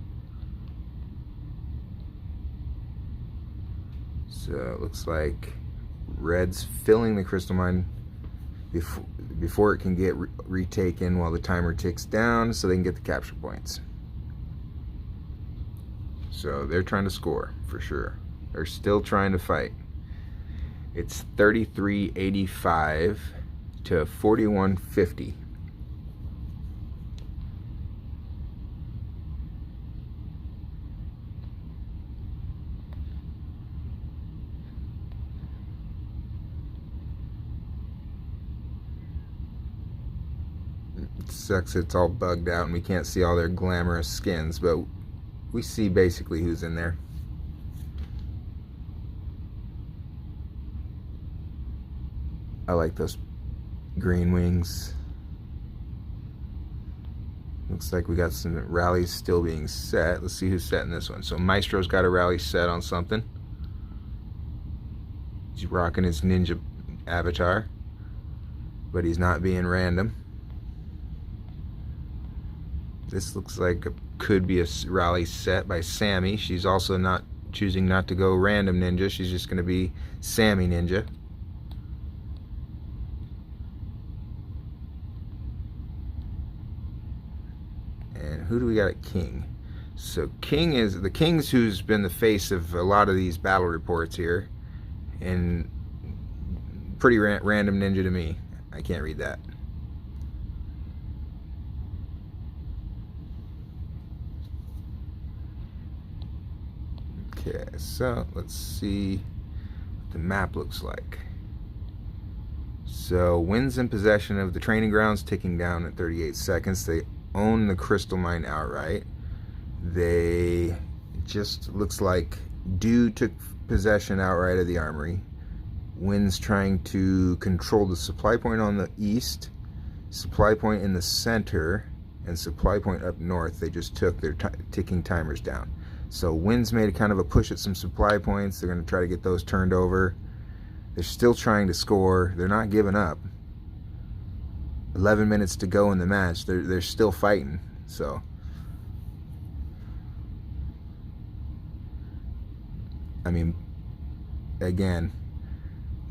So it looks like Red's filling the Crystal Mine before it can get retaken while the timer ticks down, so they can get the capture points. So they're trying to score for sure. They're still trying to fight. It's 33-85 to 41-50. It sucks it's all bugged out and we can't see all their glamorous skins, but we see basically who's in there. I like those green wings. Looks like we got some rallies still being set. Let's see who's setting this one. So Maestro's got a rally set on something. He's rocking his ninja avatar, but he's not being random. This looks like could be a rally set by Sammy. She's also not choosing not to go random ninja. She's just going to be Sammy ninja. And who do we got at King? So King is the King's who's been the face of a lot of these battle reports here, and pretty random ninja to me. I can't read that. Okay, so let's see what the map looks like. So wins in possession of the training grounds, ticking down at 38 seconds. They own the crystal mine outright. They just looks like Dew took possession outright of the armory. Wins trying to control the supply point on the east, supply point in the center, and supply point up north. They just took their ticking timers down. So Wins made kind of a push at some supply points. They're going to try to get those turned over. They're still trying to score. They're not giving up. 11 minutes to go in the match. They're still fighting. So I mean, again,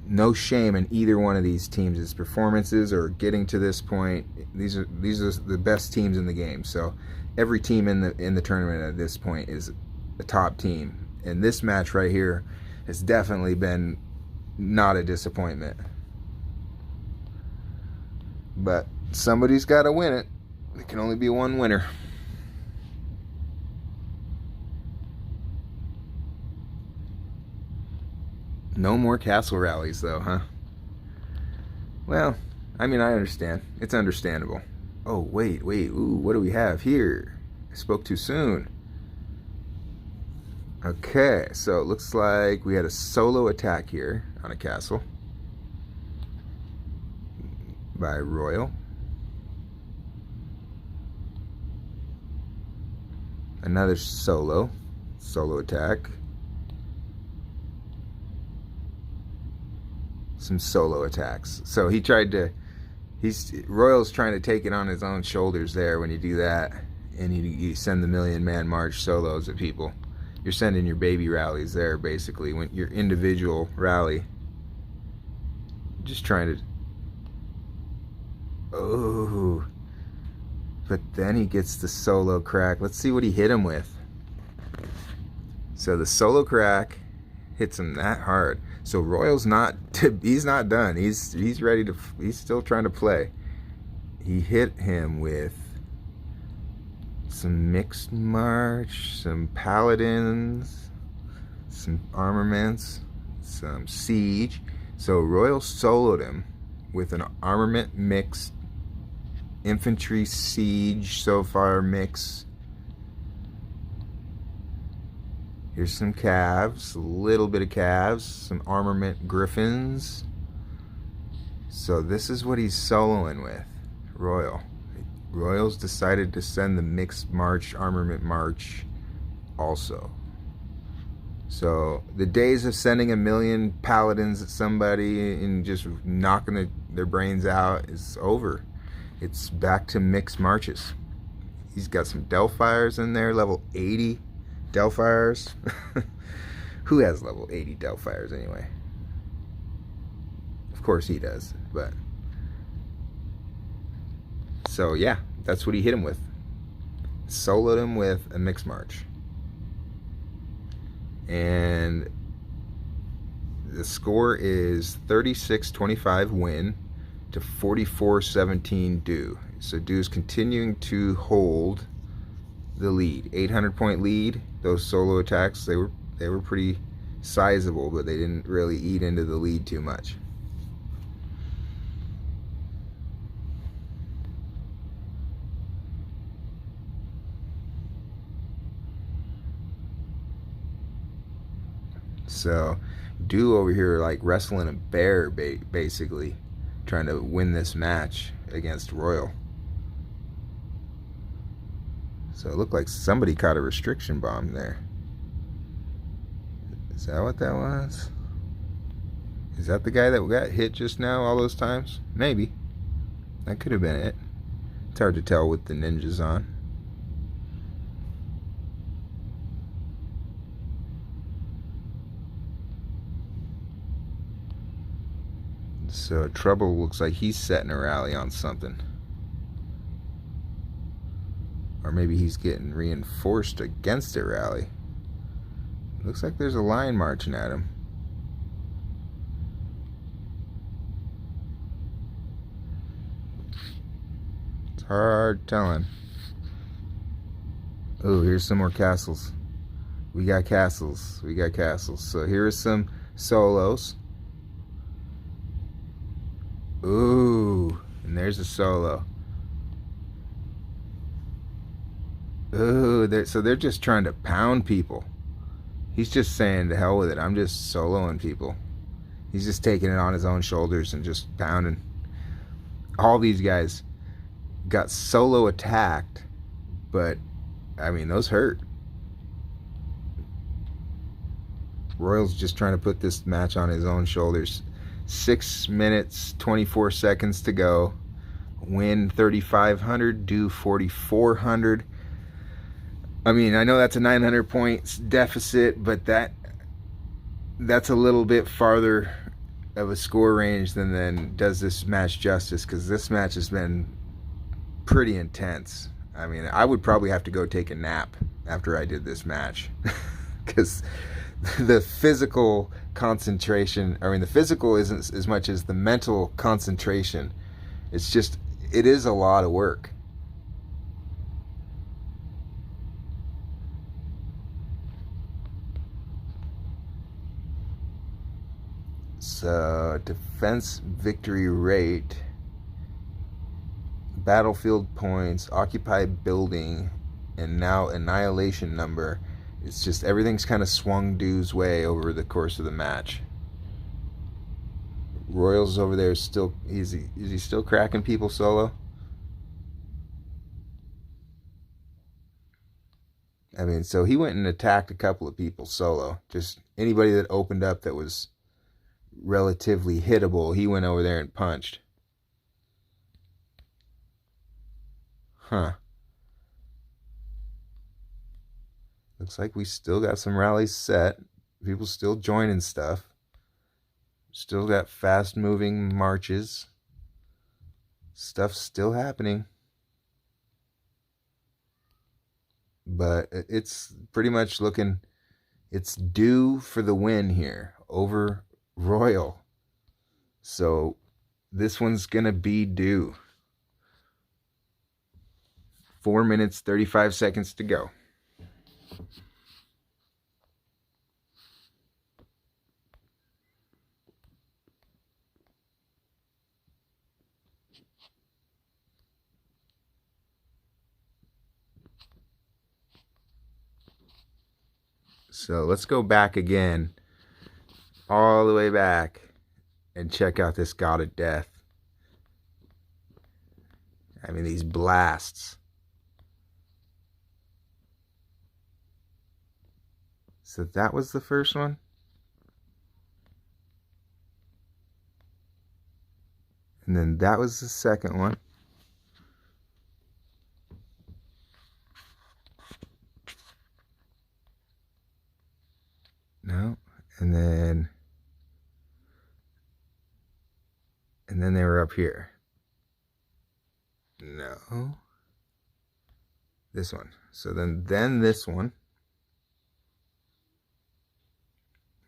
no shame in either one of these teams' performances or getting to this point. These are the best teams in the game. So every team in the tournament at this point is a top team. And this match right here has definitely been not a disappointment. But somebody's got to win it. There can only be one winner. No more castle rallies, though, huh? Well, I mean, I understand. It's understandable. Oh, wait. Ooh, what do we have here? I spoke too soon. Okay, so it looks like we had a solo attack here on a castle by Royal. Another solo attack. Some solo attacks. So he tried to, Royal's trying to take it on his own shoulders there when you do that, and you send the million-man march solos at people. You're sending your baby rallies there, basically, when your individual rally. Just trying to, oh, but then he gets the solo crack. Let's see what he hit him with. So the solo crack hits him that hard. So Royal's he's not done. He's ready to, he's still trying to play. He hit him with some mixed march, some paladins, some armaments, some siege. So Royal soloed him with an armament mix, infantry siege so far mix. Here's some calves, a little bit of calves, some armament griffins. So this is what he's soloing with, Royal. Royal's decided to send the mixed march, armament march also. So the days of sending a million paladins at somebody and just knocking their brains out is over. It's back to mixed marches. He's got some Delphiers in there, level 80 Delphiers. Who has level 80 Delphiers anyway? Of course he does, but so yeah, that's what he hit him with. Soloed him with a mixed march. And the score is 36-25 win to 44-17 Dew. So Dew's continuing to hold the lead. 800-point lead. Those solo attacks, they were pretty sizable, but they didn't really eat into the lead too much. So Do over here like wrestling a bear, basically, trying to win this match against Royal. So it looked like somebody caught a restriction bomb there. Is that what that was? Is that the guy that got hit just now all those times? Maybe. That could have been it. It's hard to tell with the ninjas on. So Trouble looks like he's setting a rally on something. Or maybe he's getting reinforced against a rally. Looks like there's a line marching at him. It's hard telling. Oh, here's some more castles. We got castles. We got castles. So here are some solos. Ooh, and there's a solo. Ooh, so they're just trying to pound people. He's just saying to hell with it. I'm just soloing people. He's just taking it on his own shoulders and just pounding. All these guys got solo attacked, but I mean, those hurt. Royal's just trying to put this match on his own shoulders. 6 minutes, 24 seconds to go. Win 3,500, do 4,400. I mean, I know that's a 900 points deficit, but that's a little bit farther of a score range than does this match justice, because this match has been pretty intense. I mean, I would probably have to go take a nap after I did this match, because the physical concentration, I mean, the physical isn't as much as the mental concentration. It's just, it is a lot of work. So, defense victory rate, battlefield points, occupied building, and now annihilation number. It's just everything's kind of swung Du's way over the course of the match. Royals over there is still, is he still cracking people solo? I mean, so he went and attacked a couple of people solo. Just anybody that opened up that was relatively hittable, he went over there and punched. Huh. Looks like we still got some rallies set. People still joining stuff. Still got fast moving marches. Stuff's still happening. But it's pretty much looking, it's due for the win here over Royal. So this one's gonna be due. 4 minutes, 35 seconds to go. So let's go back again, all the way back, and check out this God of Death. I mean, these blasts. So that was the first one. And then that was the second one. No. And then they were up here. No. This one. So then this one.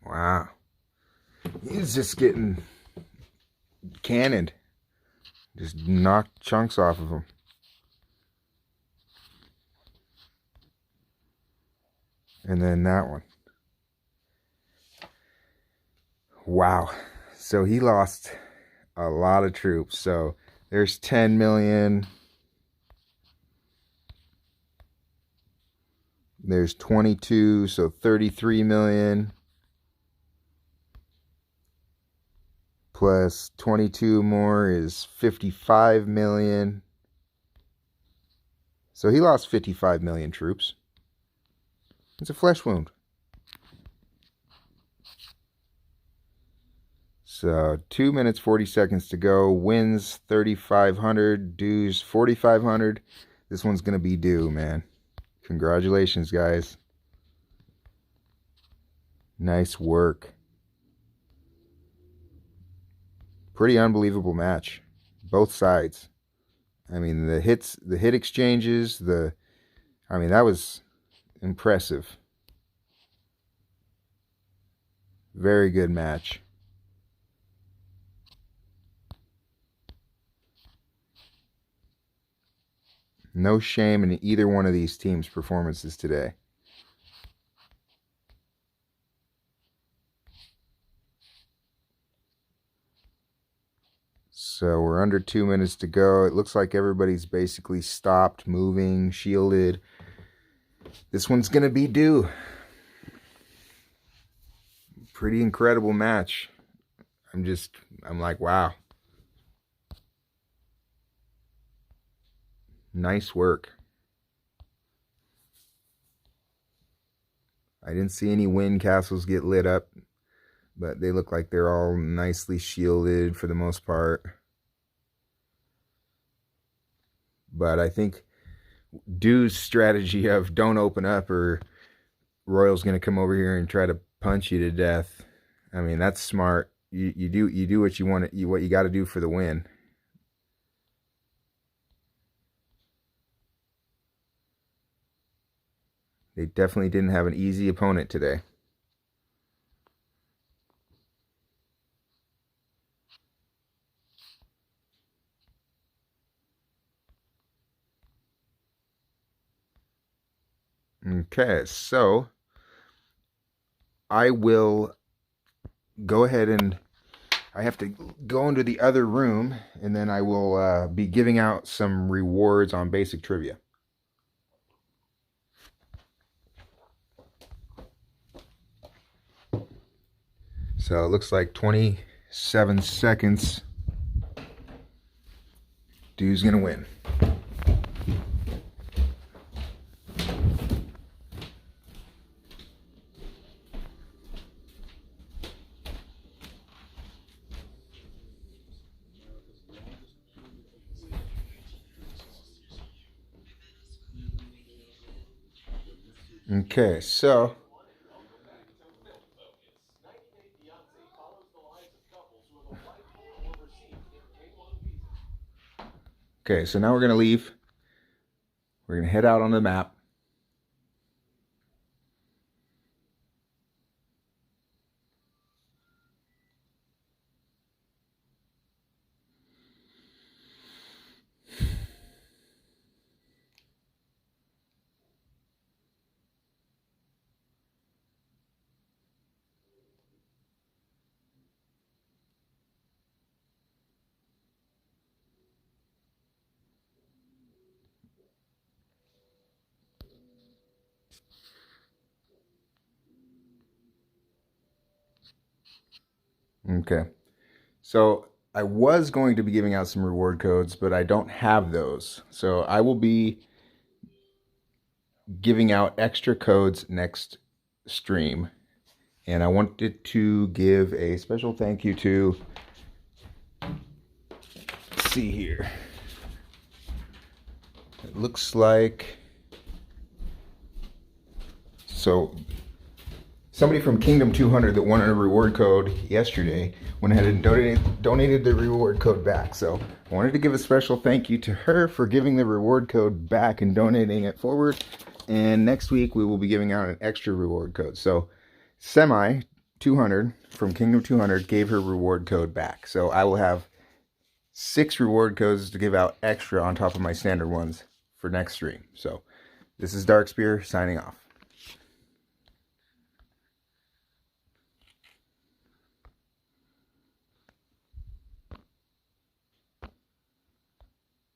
Wow. He's just getting cannoned. Just knocked chunks off of him. And then that one. Wow. So he lost a lot of troops. So there's 10 million. There's 22, so 33 million. plus 22 more is 55 million. So he lost 55 million troops. It's a flesh wound. So 2 minutes 40 seconds to go. Wins 3,500. Dues 4,500. This one's going to be due, man. Congratulations, guys. Nice work. Pretty unbelievable match. Both sides. I mean, the hit exchanges, I mean, that was impressive. Very good match. No shame in either one of these teams' performances today. So we're under 2 minutes to go. It looks like everybody's basically stopped moving, shielded. This one's going to be due. Pretty incredible match. I'm like, wow. Nice work. I didn't see any wind castles get lit up, but they look like they're all nicely shielded for the most part. But I think Due's strategy of don't open up or Royal's going to come over here and try to punch you to death. I mean, that's smart. You do what you want, what you got to do for the win. They definitely didn't have an easy opponent today. Okay, so I will go ahead and I have to go into the other room, and then I will be giving out some rewards on basic trivia. So it looks like 27 seconds. Dude's gonna win. Okay, so now we're gonna leave. We're gonna head out on the map. Okay, so I was going to be giving out some reward codes, but I don't have those. So I will be giving out extra codes next stream. And I wanted to give a special thank you to, let's see here. It looks like, so somebody from Kingdom 200 that wanted a reward code yesterday went ahead and donated the reward code back. So I wanted to give a special thank you to her for giving the reward code back and donating it forward. And next week we will be giving out an extra reward code. So Semi 200 from Kingdom 200 gave her reward code back. So I will have 6 reward codes to give out extra on top of my standard ones for next stream. So this is Darkspear signing off.